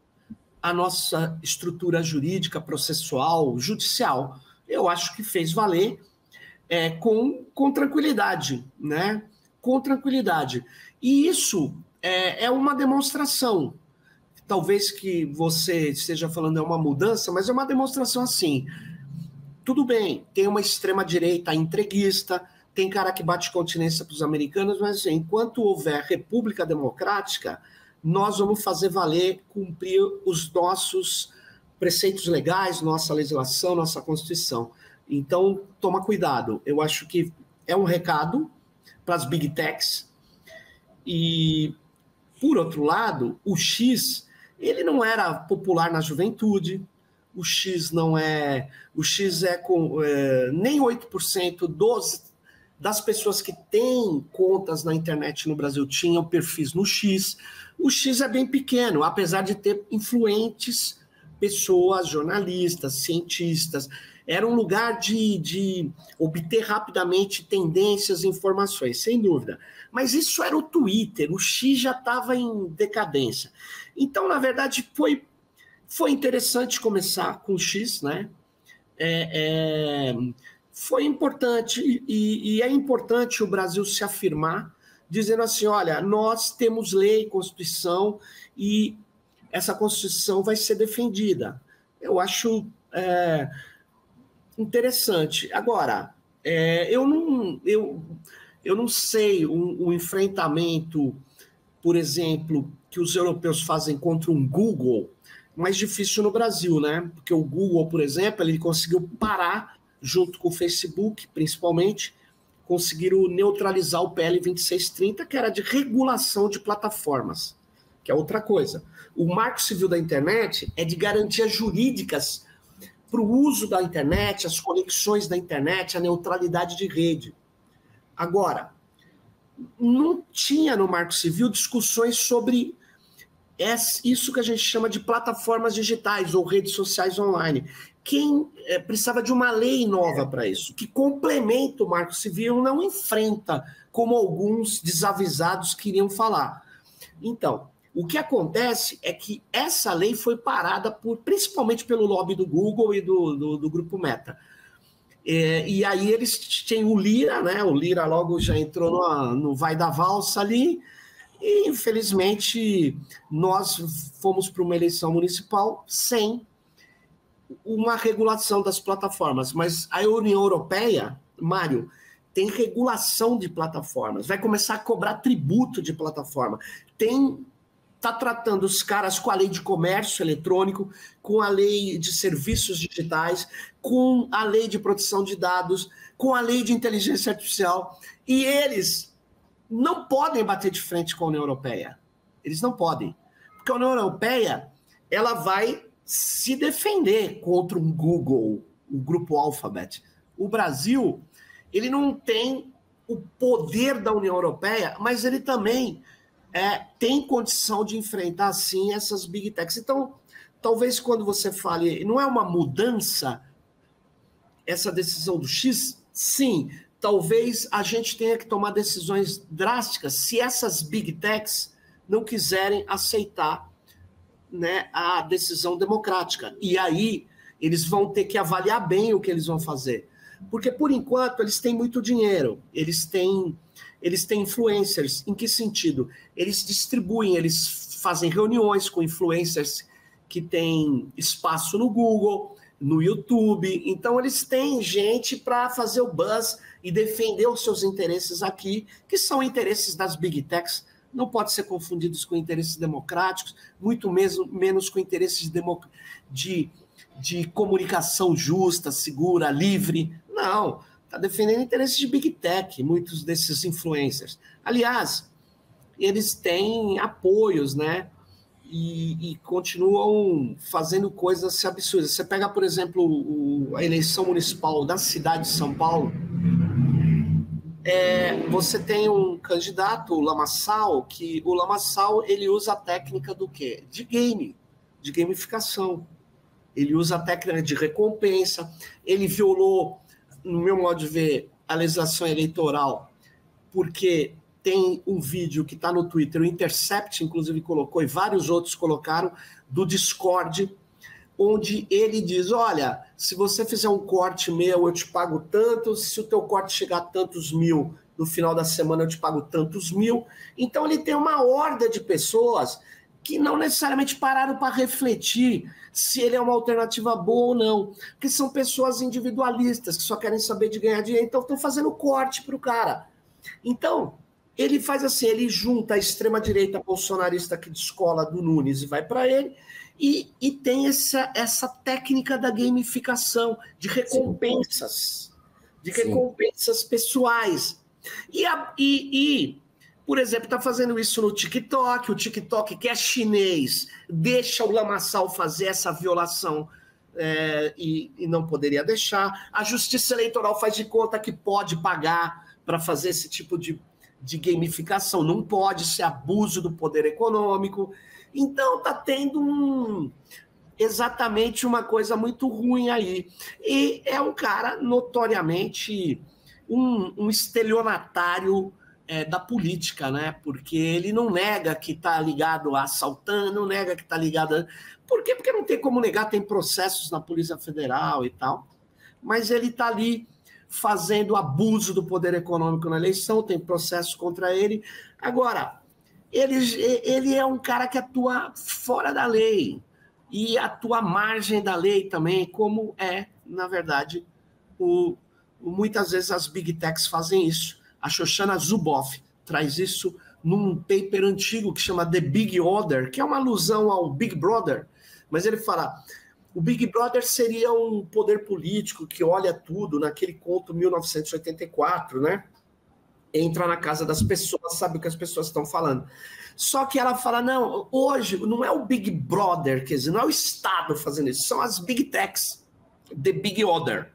Speaker 2: à nossa estrutura jurídica, processual, judicial. Eu acho que fez valer com tranquilidade, né? Com tranquilidade. E isso é uma demonstração. Talvez que você esteja falando é uma mudança, mas é uma demonstração assim. Tudo bem, tem uma extrema-direita entreguista, tem cara que bate continência para os americanos, mas assim, enquanto houver república democrática, nós vamos fazer valer, cumprir os nossos preceitos legais, nossa legislação, nossa Constituição. Então, toma cuidado. Eu acho que é um recado para as big techs. E, por outro lado, o X, ele não era popular na juventude, o X não é... O X com nem 8% das pessoas que têm contas na internet no Brasil tinham perfis no X. O X é bem pequeno, apesar de ter influentes pessoas, jornalistas, cientistas. Era um lugar de obter rapidamente tendências e informações, sem dúvida. Mas isso era o Twitter, o X já estava em decadência. Então, na verdade, foi interessante começar com o X, né? Foi importante, e é importante o Brasil se afirmar, dizendo assim, olha, nós temos lei, Constituição, e essa Constituição vai ser defendida. Eu acho interessante. Agora, eu não sei um enfrentamento, por exemplo, que os europeus fazem contra um Google, mais difícil no Brasil, né? Porque o Google, por exemplo, ele conseguiu parar, junto com o Facebook, principalmente, conseguiram neutralizar o PL 2630, que era de regulação de plataformas, que é outra coisa. O Marco Civil da Internet é de garantias jurídicas para o uso da internet, as conexões da internet, a neutralidade de rede. Agora, não tinha no Marco Civil discussões sobre isso que a gente chama de plataformas digitais ou redes sociais online. Quem precisava de uma lei nova para isso, que complementa o Marco Civil, não enfrenta, como alguns desavisados queriam falar. Então, o que acontece é que essa lei foi parada principalmente pelo lobby do Google e do Grupo Meta. E aí eles têm o Lira, né? O Lira logo já entrou no vai da valsa ali, e infelizmente nós fomos para uma eleição municipal sem uma regulação das plataformas, mas a União Europeia, Mário, tem regulação de plataformas, vai começar a cobrar tributo de plataforma, está tratando os caras com a lei de comércio eletrônico, com a lei de serviços digitais, com a lei de proteção de dados, com a lei de inteligência artificial, e eles não podem bater de frente com a União Europeia. Eles não podem, porque a União Europeia ela vai se defender contra um Google, o grupo Alphabet. O Brasil, ele não tem o poder da União Europeia, mas ele também tem condição de enfrentar, sim, essas big techs. Então, talvez quando você fale, não é uma mudança essa decisão do X? Sim, talvez a gente tenha que tomar decisões drásticas se essas big techs não quiserem aceitar, né, a decisão democrática. E aí eles vão ter que avaliar bem o que eles vão fazer. Porque, por enquanto, eles têm muito dinheiro, eles têm influencers. Em que sentido? Eles distribuem, eles fazem reuniões com influencers que têm espaço no Google, no YouTube. Então, eles têm gente para fazer o buzz e defender os seus interesses aqui, que são interesses das big techs. Não pode ser confundidos com interesses democráticos, muito menos com interesses de comunicação justa, segura, livre. Não, está defendendo interesses de big tech, muitos desses influencers. Aliás, eles têm apoios, né? E continuam fazendo coisas absurdas. Você pega, por exemplo, a eleição municipal da cidade de São Paulo, você tem um candidato, o Lamaçal, que o Lamaçal ele usa a técnica do quê? De gamificação. Ele usa a técnica de recompensa, ele violou, no meu modo de ver, a legislação eleitoral, porque tem um vídeo que está no Twitter, o Intercept, inclusive, colocou, e vários outros colocaram, do Discord, onde ele diz, olha, se você fizer um corte meu, eu te pago tanto, se o teu corte chegar a tantos mil, no final da semana eu te pago tantos mil. Então ele tem uma horda de pessoas que não necessariamente pararam para refletir se ele é uma alternativa boa ou não, porque são pessoas individualistas que só querem saber de ganhar dinheiro, então estão fazendo corte para o cara. Então, ele faz assim, ele junta a extrema-direita bolsonarista que descola do Nunes e vai para ele, e tem essa técnica da gamificação, de recompensas, pessoais. Por exemplo, está fazendo isso no TikTok, o TikTok, que é chinês, deixa o Lamaçal fazer essa violação e não poderia deixar. A Justiça Eleitoral faz de conta que pode pagar para fazer esse tipo de gamificação, não pode ser abuso do poder econômico. Então está tendo exatamente uma coisa muito ruim aí. E é um cara notoriamente um estelionatário da política, né? Porque ele não nega que está ligado a assaltando, não nega que está ligado... Por quê? Porque não tem como negar, tem processos na Polícia Federal e tal, mas ele está ali fazendo abuso do poder econômico na eleição, tem processo contra ele. Agora, ele é um cara que atua fora da lei e atua à margem da lei também, como na verdade, muitas vezes as big techs fazem isso. A Shoshana Zuboff traz isso num paper antigo que chama The Big Order, que é uma alusão ao Big Brother, mas ele fala, o Big Brother seria um poder político que olha tudo, naquele conto 1984, né? Entra na casa das pessoas, sabe o que as pessoas estão falando. Só que ela fala, não, hoje não é o Big Brother, quer dizer, não é o Estado fazendo isso, são as Big Techs, The Big Order,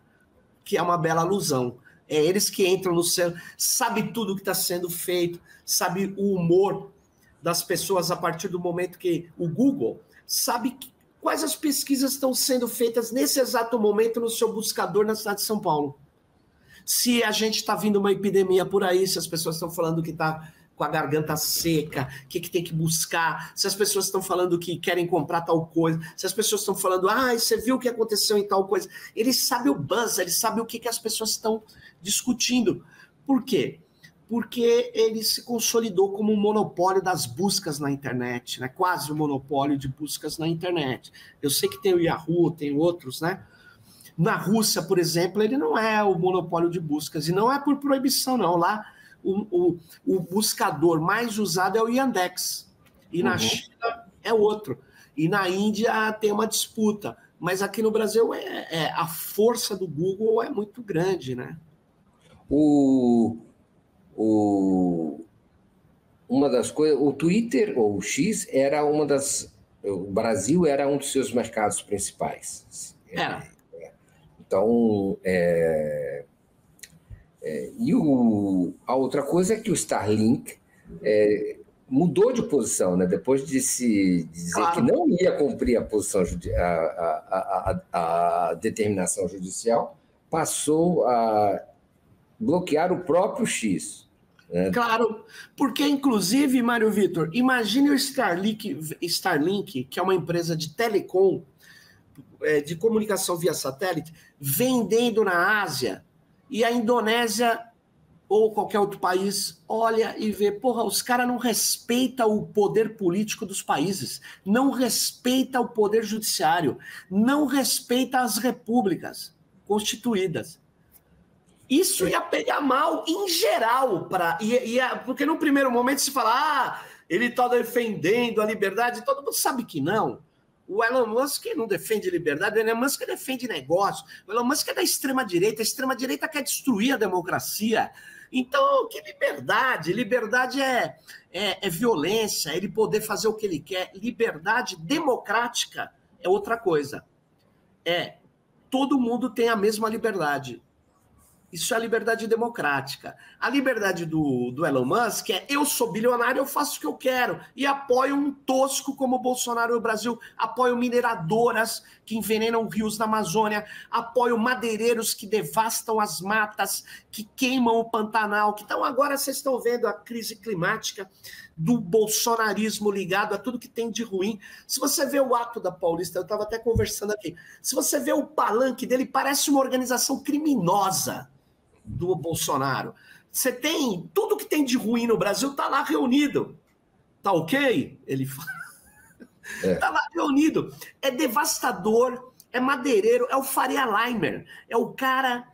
Speaker 2: que é uma bela alusão. É eles que entram no céu, sabe tudo que está sendo feito, sabe o humor das pessoas a partir do momento que o Google sabe quais as pesquisas estão sendo feitas nesse exato momento no seu buscador na cidade de São Paulo. Se a gente está vindo uma epidemia por aí, se as pessoas estão falando que está com a garganta seca, o que tem que buscar, se as pessoas estão falando que querem comprar tal coisa, se as pessoas estão falando, você viu o que aconteceu em tal coisa. Ele sabe o buzz, ele sabe o que as pessoas estão discutindo. Por quê? Porque ele se consolidou como um monopólio das buscas na internet, né? Quase um monopólio de buscas na internet. Eu sei que tem o Yahoo, tem outros, né? Na Rússia, por exemplo, ele não é o monopólio de buscas, e não é por proibição, não. Lá, o buscador mais usado é o Yandex, e na China é outro, e na Índia tem uma disputa, mas aqui no Brasil a força do Google é muito grande, né?
Speaker 1: Uma das coisas, o Twitter, ou o X, era uma das... O Brasil era um dos seus mercados principais. Então, a outra coisa é que o Starlink mudou de posição, né? Depois de se dizer que não ia cumprir a posição, a determinação judicial, passou a bloquear o próprio X. Né?
Speaker 2: Claro, porque inclusive, Mário Vitor, imagine o Starlink, que é uma empresa de telecom, de comunicação via satélite, vendendo na Ásia, e a Indonésia ou qualquer outro país olha e vê, porra, os caras não respeitam o poder político dos países, não respeita o poder judiciário, não respeita as repúblicas constituídas. Isso ia pegar mal em geral, porque no primeiro momento se fala, ele está defendendo a liberdade, todo mundo sabe que não. O Elon Musk não defende liberdade, o Elon Musk defende negócio, o Elon Musk é da extrema-direita, a extrema-direita quer destruir a democracia. Então, que liberdade? Liberdade é violência, ele poder fazer o que ele quer. Liberdade democrática é outra coisa. Todo mundo tem a mesma liberdade. Isso é a liberdade democrática. A liberdade do Elon Musk é: eu sou bilionário, eu faço o que eu quero. E apoio um tosco como o Bolsonaro no Brasil, apoio mineradoras que envenenam rios na Amazônia, apoio madeireiros que devastam as matas, que queimam o Pantanal, que então agora vocês estão vendo a crise climática do bolsonarismo ligado a tudo que tem de ruim. Se você vê o ato da Paulista, eu estava até conversando aqui, se você vê o palanque dele, parece uma organização criminosa do Bolsonaro. Você tem tudo que tem de ruim no Brasil, tá lá reunido. Tá ok? Ele fala. Tá lá reunido. É devastador, é madeireiro, é o Faria Limer, é o cara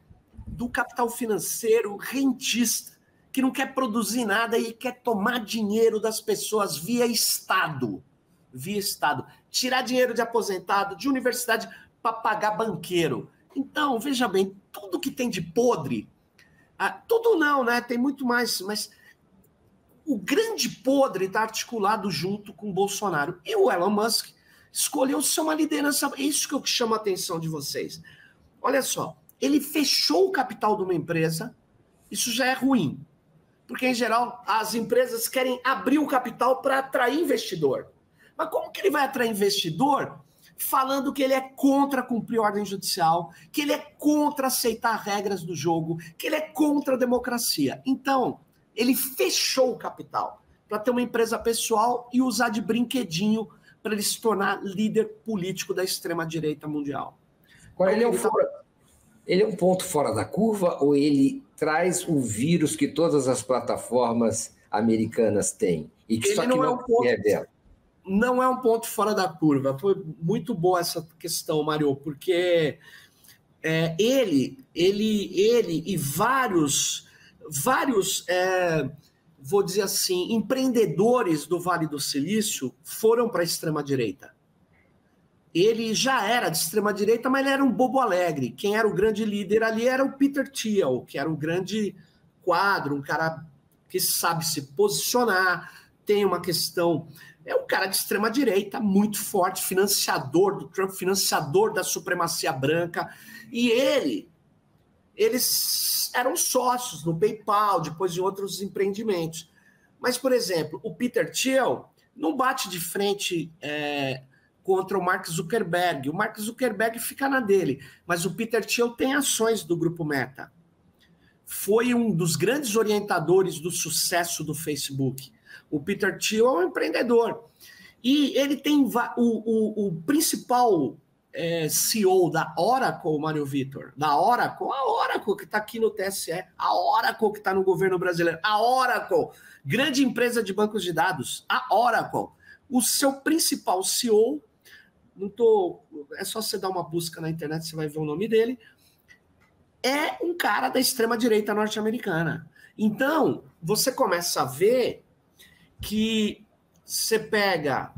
Speaker 2: do capital financeiro rentista, que não quer produzir nada e quer tomar dinheiro das pessoas via Estado. Via Estado. Tirar dinheiro de aposentado, de universidade, para pagar banqueiro. Então, veja bem, tudo que tem de podre, tudo não, né? Tem muito mais, mas o grande podre está articulado junto com o Bolsonaro. E o Elon Musk escolheu ser uma liderança. É isso que eu chamo a atenção de vocês. Olha só, ele fechou o capital de uma empresa, isso já é ruim. Porque, em geral, as empresas querem abrir o capital para atrair investidor. Mas como que ele vai atrair investidor falando que ele é contra cumprir ordem judicial, que ele é contra aceitar regras do jogo, que ele é contra a democracia? Então, ele fechou o capital para ter uma empresa pessoal e usar de brinquedinho para ele se tornar líder político da extrema-direita mundial.
Speaker 1: Agora, ele é um ponto fora da curva ou ele traz o vírus que todas as plataformas americanas têm? E que
Speaker 2: ele
Speaker 1: só que
Speaker 2: não é um ponto...
Speaker 1: revela.
Speaker 2: Não é um ponto fora da curva. Foi muito boa essa questão, Mário, porque ele e vários, vou dizer assim, empreendedores do Vale do Silício foram para a extrema-direita. Ele já era de extrema-direita, mas ele era um bobo alegre. Quem era o grande líder ali era o Peter Thiel, que era o grande quadro, um cara que sabe se posicionar, tem uma questão... É um cara de extrema-direita, muito forte, financiador do Trump, financiador da supremacia branca. E eles eram sócios no PayPal, depois de outros empreendimentos. Mas, por exemplo, o Peter Thiel não bate de frente contra o Mark Zuckerberg. O Mark Zuckerberg fica na dele, mas o Peter Thiel tem ações do Grupo Meta. foi um dos grandes orientadores do sucesso do Facebook. O Peter Thiel é um empreendedor. E ele tem o principal CEO da Oracle, Mário Vitor, a Oracle que está aqui no TSE, a Oracle que está no governo brasileiro, a Oracle, grande empresa de bancos de dados, a Oracle. O seu principal CEO, é só você dar uma busca na internet, você vai ver o nome dele, é um cara da extrema-direita norte-americana. Então, você começa a ver que você pega...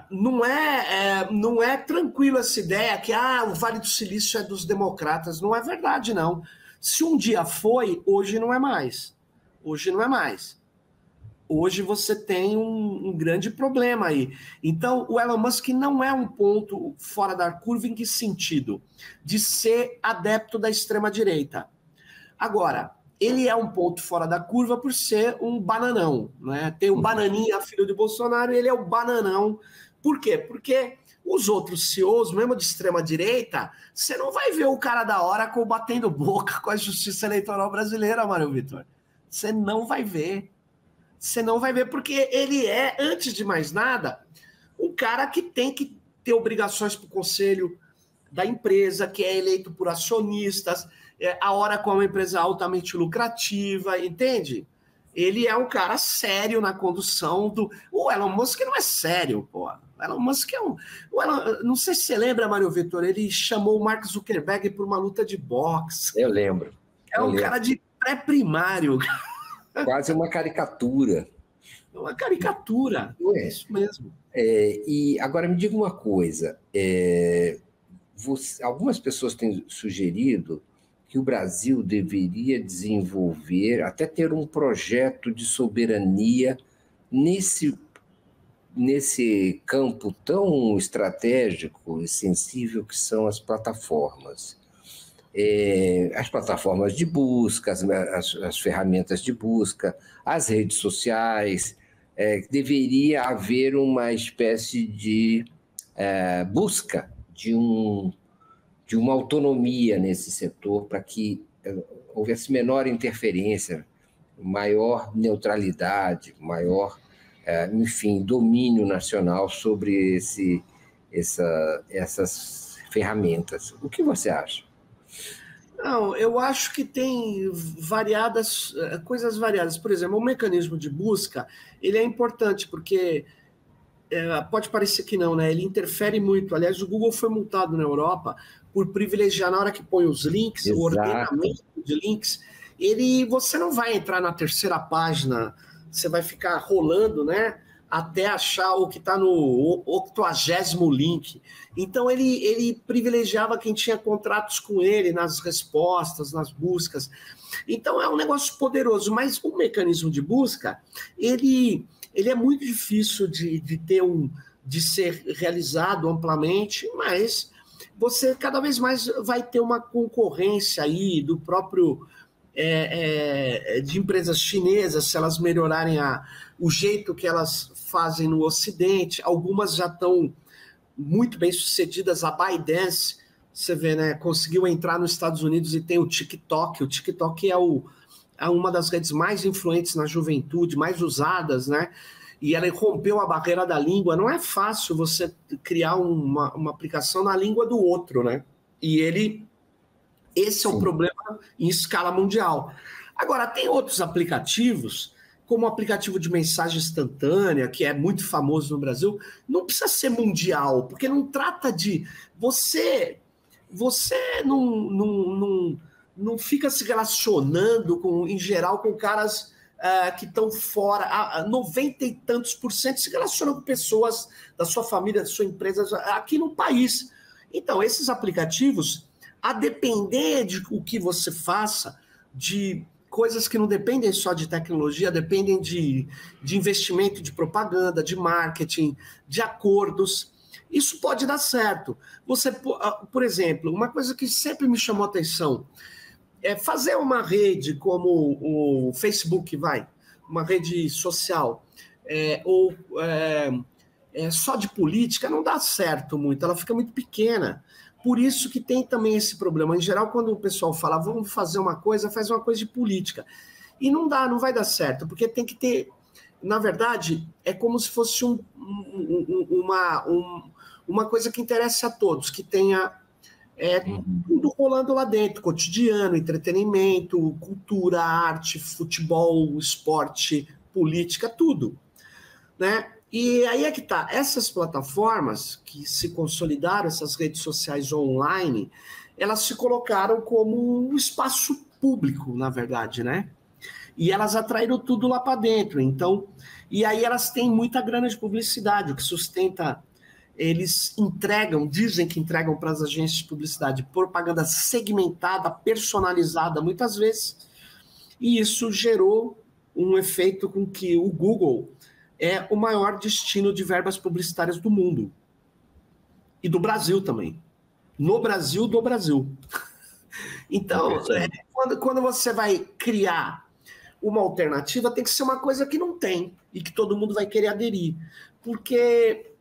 Speaker 2: não é tranquilo essa ideia que o Vale do Silício é dos democratas. Não é verdade, não. Se um dia foi, hoje não é mais. Hoje não é mais. Hoje você tem um grande problema aí. Então, o Elon Musk não é um ponto fora da curva em que sentido? De ser adepto da extrema-direita. Agora, ele é um ponto fora da curva por ser um bananão, né? Tem o Bananinha, filho de Bolsonaro, e ele é o bananão. Por quê? Porque os outros CEOs, mesmo de extrema-direita, você não vai ver o cara da Oracle batendo boca com a justiça eleitoral brasileira, Mário Vitor. Você não vai ver. Você não vai ver, porque ele é, antes de mais nada, um cara que tem que ter obrigações para o conselho da empresa, que é eleito por acionistas. A Oracle é uma empresa altamente lucrativa, entende? Ele é um cara sério na condução do... O Elon Musk não é sério, pô. O Elon Musk é um... Não sei se você lembra, Mário Vitor, ele chamou o Mark Zuckerberg por uma luta de boxe.
Speaker 1: Eu lembro.
Speaker 2: Cara de pré-primário.
Speaker 1: Quase uma caricatura.
Speaker 2: Uma caricatura, é isso mesmo.
Speaker 1: E agora me diga uma coisa, algumas pessoas têm sugerido que o Brasil deveria desenvolver, até ter um projeto de soberania nesse campo tão estratégico e sensível que são as plataformas. As plataformas de busca, as ferramentas de busca, as redes sociais, deveria haver uma espécie de busca de uma autonomia nesse setor para que houvesse menor interferência, maior neutralidade, maior, enfim, domínio nacional sobre essas ferramentas. O que você acha?
Speaker 2: Não, eu acho que tem coisas variadas. Por exemplo, o mecanismo de busca, ele é importante, porque pode parecer que não, né? Ele interfere muito. Aliás, o Google foi multado na Europa por privilegiar, na hora que põe os links,
Speaker 1: Exato.
Speaker 2: O ordenamento de links, você não vai entrar na terceira página, você vai ficar rolando, né? Até achar o que está no 80º link. Então, ele privilegiava quem tinha contratos com ele nas respostas, nas buscas. Então, é um negócio poderoso, mas o mecanismo de busca, ele é muito difícil de ser realizado amplamente, mas você cada vez mais vai ter uma concorrência aí do próprio... de empresas chinesas, se elas melhorarem o jeito que elas fazem no Ocidente. Algumas já estão muito bem sucedidas. A ByteDance, você vê, né, conseguiu entrar nos Estados Unidos e tem o TikTok. O TikTok é uma das redes mais influentes na juventude, mais usadas, né? E ela rompeu a barreira da língua. Não é fácil você criar uma aplicação na língua do outro, né? E esse é o problema em escala mundial. Agora, tem outros aplicativos, como o aplicativo de mensagem instantânea, que é muito famoso no Brasil. Não precisa ser mundial, porque não trata de... Você não fica se relacionando, em geral, com caras que estão fora. 90 e tantos % se relacionam com pessoas da sua família, da sua empresa, aqui no país. Então, esses aplicativos... a depender de o que você faça, de coisas que não dependem só de tecnologia, dependem de investimento, de propaganda, de marketing, de acordos. Isso pode dar certo. Você, por exemplo, uma coisa que sempre me chamou a atenção é fazer uma rede como o Facebook, uma rede social, só de política, não dá certo muito, ela fica muito pequena. Por isso que tem também esse problema. Em geral, quando o pessoal fala, vamos fazer uma coisa, faz uma coisa de política. E não dá, não vai dar certo, porque tem que ter... Na verdade, é como se fosse uma coisa que interesse a todos, que tenha tudo rolando lá dentro, cotidiano, entretenimento, cultura, arte, futebol, esporte, política, tudo, né? E aí é que tá, essas plataformas que se consolidaram, essas redes sociais online, elas se colocaram como um espaço público, na verdade, né? E elas atraíram tudo lá para dentro, então, e aí elas têm muita grana de publicidade, o que sustenta, eles entregam, dizem que entregam para as agências de publicidade propaganda segmentada, personalizada, muitas vezes, e isso gerou um efeito com que o Google é o maior destino de verbas publicitárias do mundo. E do Brasil também. No Brasil, do Brasil. Então, quando você vai criar uma alternativa, tem que ser uma coisa que não tem e que todo mundo vai querer aderir. Porque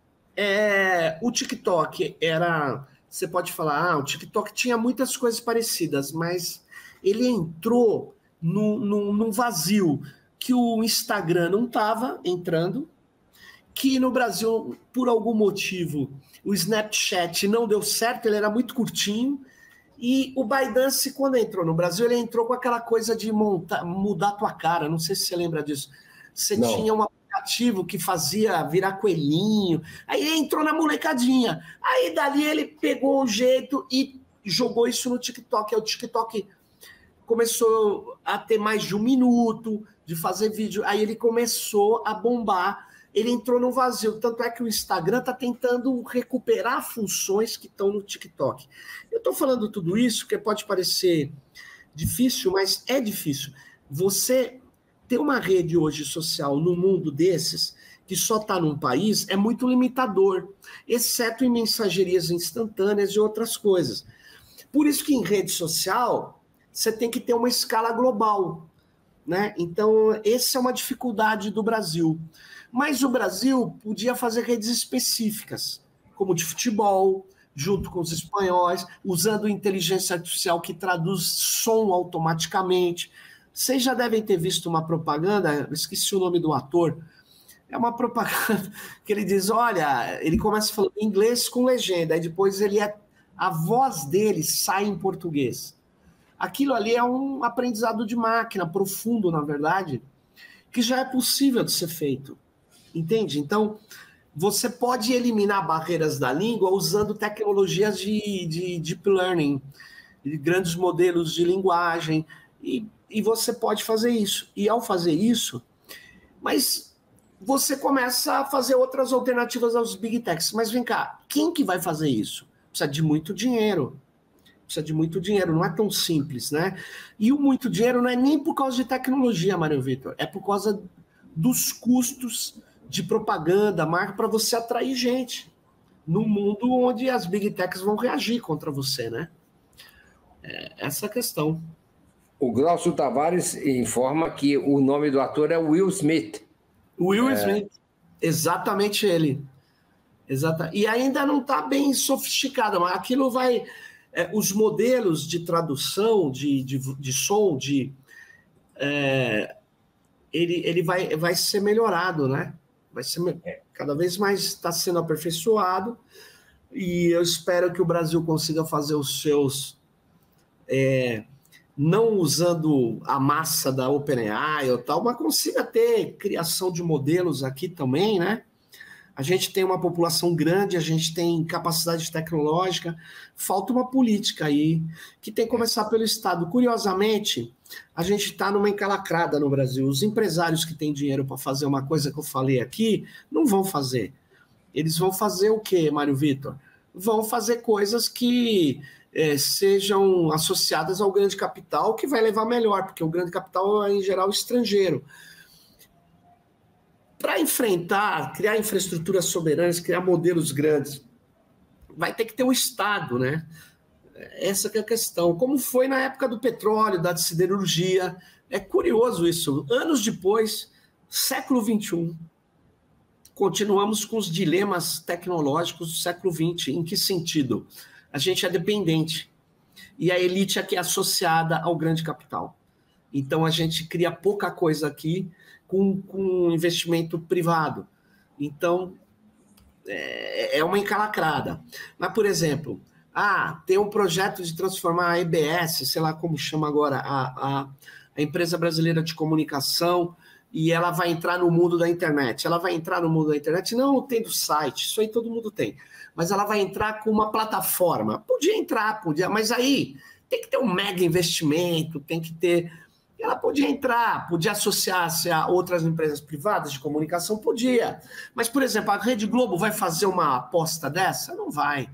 Speaker 2: o TikTok era... Você pode falar, o TikTok tinha muitas coisas parecidas, mas ele entrou num vazio que o Instagram não estava entrando, que no Brasil, por algum motivo, o Snapchat não deu certo, ele era muito curtinho, e o ByteDance, quando entrou no Brasil, ele entrou com aquela coisa de mudar a tua cara, não sei se você lembra disso. Você tinha um aplicativo que fazia virar coelhinho, aí ele entrou na molecadinha, aí dali ele pegou um jeito e jogou isso no TikTok, aí o TikTok começou a ter mais de 1 minuto de fazer vídeo, aí ele começou a bombar, ele entrou no vazio, tanto é que o Instagram está tentando recuperar funções que estão no TikTok. Eu estou falando tudo isso, que pode parecer difícil, mas é difícil. Você ter uma rede hoje social no mundo desses, que só está num país, é muito limitador, exceto em mensagerias instantâneas e outras coisas. Por isso que em rede social, você tem que ter uma escala global, né? Então, essa é uma dificuldade do Brasil. Mas o Brasil podia fazer redes específicas, como de futebol, junto com os espanhóis, usando inteligência artificial que traduz som automaticamente. Vocês já devem ter visto uma propaganda, esqueci o nome do ator, é uma propaganda que ele diz, olha, ele começa falando inglês com legenda, aí depois a voz dele sai em português. Aquilo ali é um aprendizado de máquina, profundo, na verdade, que já é possível de ser feito. Entende? Então, você pode eliminar barreiras da língua usando tecnologias de deep learning, de grandes modelos de linguagem, e você pode fazer isso. E ao fazer isso, mas você começa a fazer outras alternativas aos big techs. Mas vem cá, quem que vai fazer isso? Precisa de muito dinheiro. Precisa de muito dinheiro, não é tão simples, né? E o muito dinheiro não é nem por causa de tecnologia, Mário Vitor, é por causa dos custos de propaganda, marca, para você atrair gente no mundo onde as big techs vão reagir contra você, né? Essa é a questão.
Speaker 1: O Glaucio Tavares informa que o nome do ator é Will Smith.
Speaker 2: Will Smith, exatamente ele. E ainda não está bem sofisticado, mas aquilo vai... os modelos de tradução, de som, ele vai ser melhorado, né? Vai ser cada vez mais está sendo aperfeiçoado, e eu espero que o Brasil consiga fazer os seus, não usando a massa da OpenAI ou tal, mas consiga ter criação de modelos aqui também, né? A gente tem uma população grande, a gente tem capacidade tecnológica, falta uma política aí, que tem que começar pelo Estado. Curiosamente, a gente está numa encalacrada no Brasil. Os empresários que têm dinheiro para fazer uma coisa que eu falei aqui, não vão fazer. Eles vão fazer o quê, Mário Vitor? Vão fazer coisas que sejam associadas ao grande capital, que vai levar melhor, porque o grande capital é, em geral, estrangeiro. Para enfrentar, criar infraestruturas soberanas, criar modelos grandes, vai ter que ter um Estado, né? Essa que é a questão. Como foi na época do petróleo, da siderurgia. É curioso isso. Anos depois, século XXI, continuamos com os dilemas tecnológicos do século XX. Em que sentido? A gente é dependente. E a elite aqui é associada ao grande capital. Então, a gente cria pouca coisa aqui com investimento privado. Então, é uma encalacrada. Mas, por exemplo, tem um projeto de transformar a EBS, sei lá como chama agora, a Empresa Brasileira de Comunicação, e ela vai entrar no mundo da internet. Ela vai entrar no mundo da internet, não tendo site, isso aí todo mundo tem. Mas ela vai entrar com uma plataforma. Podia entrar, mas aí tem que ter um mega investimento, tem que ter... Ela podia entrar, podia associar-se a outras empresas privadas de comunicação, podia. Mas, por exemplo, a Rede Globo vai fazer uma aposta dessa? Não vai.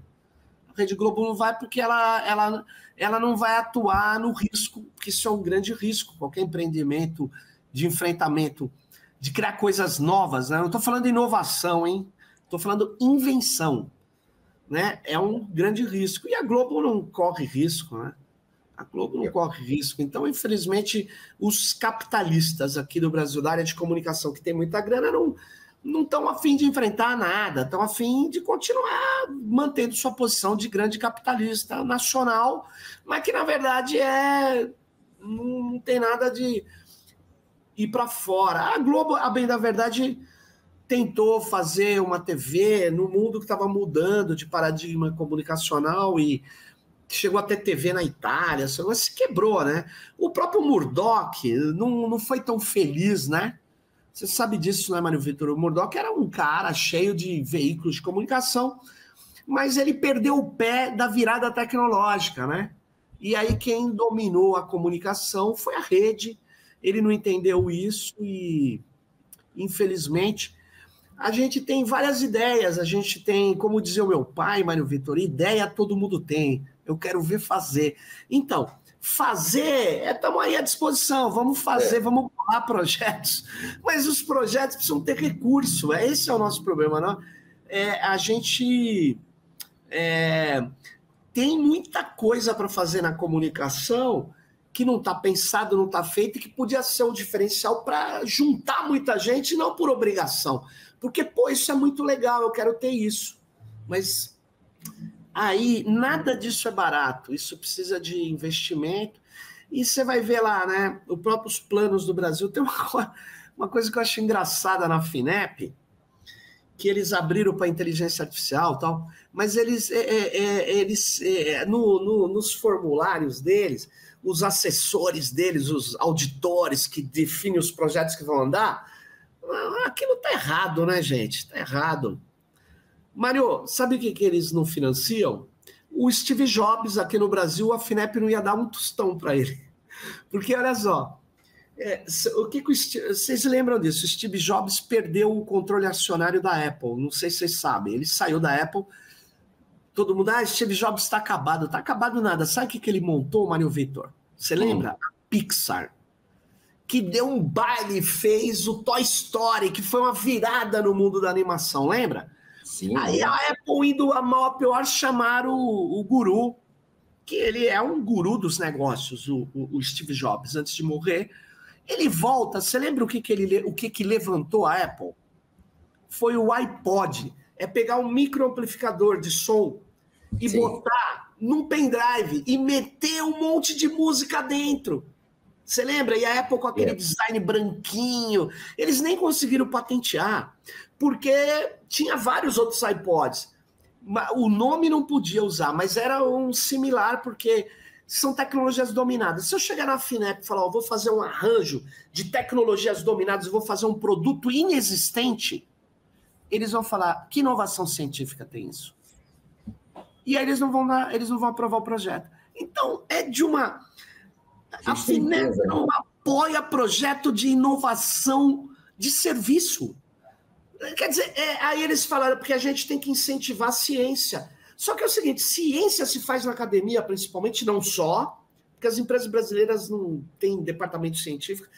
Speaker 2: A Rede Globo não vai porque ela não vai atuar no risco, porque isso é um grande risco. Qualquer empreendimento de enfrentamento, de criar coisas novas, né? Não estou falando de inovação, hein? Estou falando invenção, né? É um grande risco. E a Globo não corre risco, né? A Globo não corre risco. Então, infelizmente, os capitalistas aqui do Brasil, da área de comunicação, que tem muita grana, não estão a fim de enfrentar nada, estão a fim de continuar mantendo sua posição de grande capitalista nacional, mas que, na verdade, não tem nada de ir para fora. A Globo, a bem da verdade, tentou fazer uma TV no mundo que estava mudando de paradigma comunicacional e chegou a ter TV na Itália, se quebrou, né? O próprio Murdoch não foi tão feliz, né? Você sabe disso, né, Mário Vitor? O Murdoch era um cara cheio de veículos de comunicação, mas ele perdeu o pé da virada tecnológica, né? E aí quem dominou a comunicação foi a rede. Ele não entendeu isso e, infelizmente, a gente tem várias ideias. A gente tem, como dizia o meu pai, Mário Vitor, ideia todo mundo tem. Eu quero ver fazer. Então, fazer, estamos aí à disposição. Vamos fazer, vamos bolar projetos. Mas os projetos precisam ter recurso. Esse é o nosso problema, não? A gente tem muita coisa para fazer na comunicação que não está pensado, não está feito, e que podia ser um diferencial para juntar muita gente, não por obrigação. Porque, pô, isso é muito legal, eu quero ter isso. Mas aí, nada disso é barato, isso precisa de investimento. E você vai ver lá, né, os próprios planos do Brasil. Tem uma coisa que eu acho engraçada na FINEP, que eles abriram para inteligência artificial e tal, mas eles nos formulários deles, os assessores deles, os auditores que definem os projetos que vão andar, aquilo tá errado, né, gente? Tá errado. Mário, sabe o que eles não financiam? O Steve Jobs aqui no Brasil, a FINEP não ia dar um tostão para ele. Porque, olha só, vocês lembram disso? O Steve Jobs perdeu o controle acionário da Apple. Não sei se vocês sabem. Ele saiu da Apple. Todo mundo, Steve Jobs está acabado. Está acabado nada. Sabe o que ele montou, Mário Vitor? Você lembra? A Pixar. Que deu um baile, fez o Toy Story, que foi uma virada no mundo da animação, lembra?
Speaker 1: Sim.
Speaker 2: Aí a Apple, indo a mal a pior, chamaram o guru, que ele é um guru dos negócios, o Steve Jobs, antes de morrer. Ele volta, você lembra o que levantou a Apple? Foi o iPod. É pegar um microamplificador de som e botar num pendrive e meter um monte de música dentro. Você lembra? E a Apple com aquele design branquinho, eles nem conseguiram patentear, porque tinha vários outros iPods. O nome não podia usar, mas era um similar, porque são tecnologias dominadas. Se eu chegar na FINEP e falar, vou fazer um arranjo de tecnologias dominadas, vou fazer um produto inexistente, eles vão falar, que inovação científica tem isso? E aí eles não vão aprovar o projeto. Então, a FINEP não apoia projeto de inovação de serviço. Quer dizer, aí eles falaram, porque a gente tem que incentivar a ciência. Só que é o seguinte, ciência se faz na academia, principalmente, não só, porque as empresas brasileiras não têm departamento científico,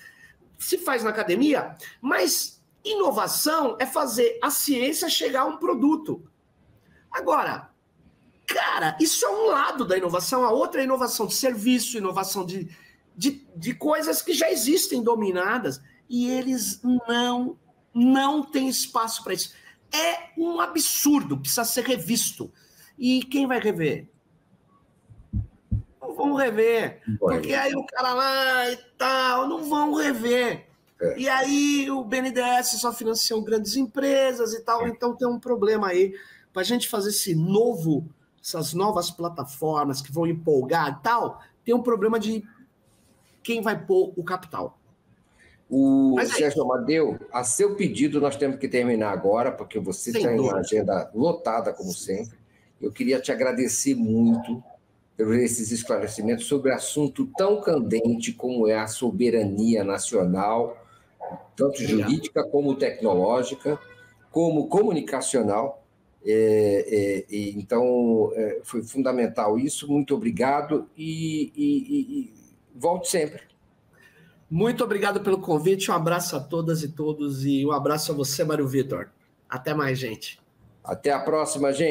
Speaker 2: se faz na academia, mas inovação é fazer a ciência chegar a um produto. Agora, cara, isso é um lado da inovação, a outra é a inovação de serviço, inovação de coisas que já existem dominadas, e eles não têm espaço para isso. É um absurdo, precisa ser revisto. E quem vai rever? vão rever. Porque aí o cara lá e tal, não vão rever. E aí o BNDES só financiam grandes empresas e tal, então tem um problema aí. Para a gente fazer essas novas plataformas que vão empolgar e tal, tem um problema de quem vai pôr o capital.
Speaker 1: Sérgio Amadeu, a seu pedido, nós temos que terminar agora, porque você tem uma agenda lotada, como sempre. Eu queria te agradecer muito por esses esclarecimentos sobre assunto tão candente como é a soberania nacional, tanto jurídica como tecnológica, como comunicacional. Então, foi fundamental isso. Muito obrigado e volte sempre.
Speaker 2: Muito obrigado pelo convite, um abraço a todas e todos e um abraço a você, Mário Vitor. Até mais, gente.
Speaker 1: Até a próxima, gente.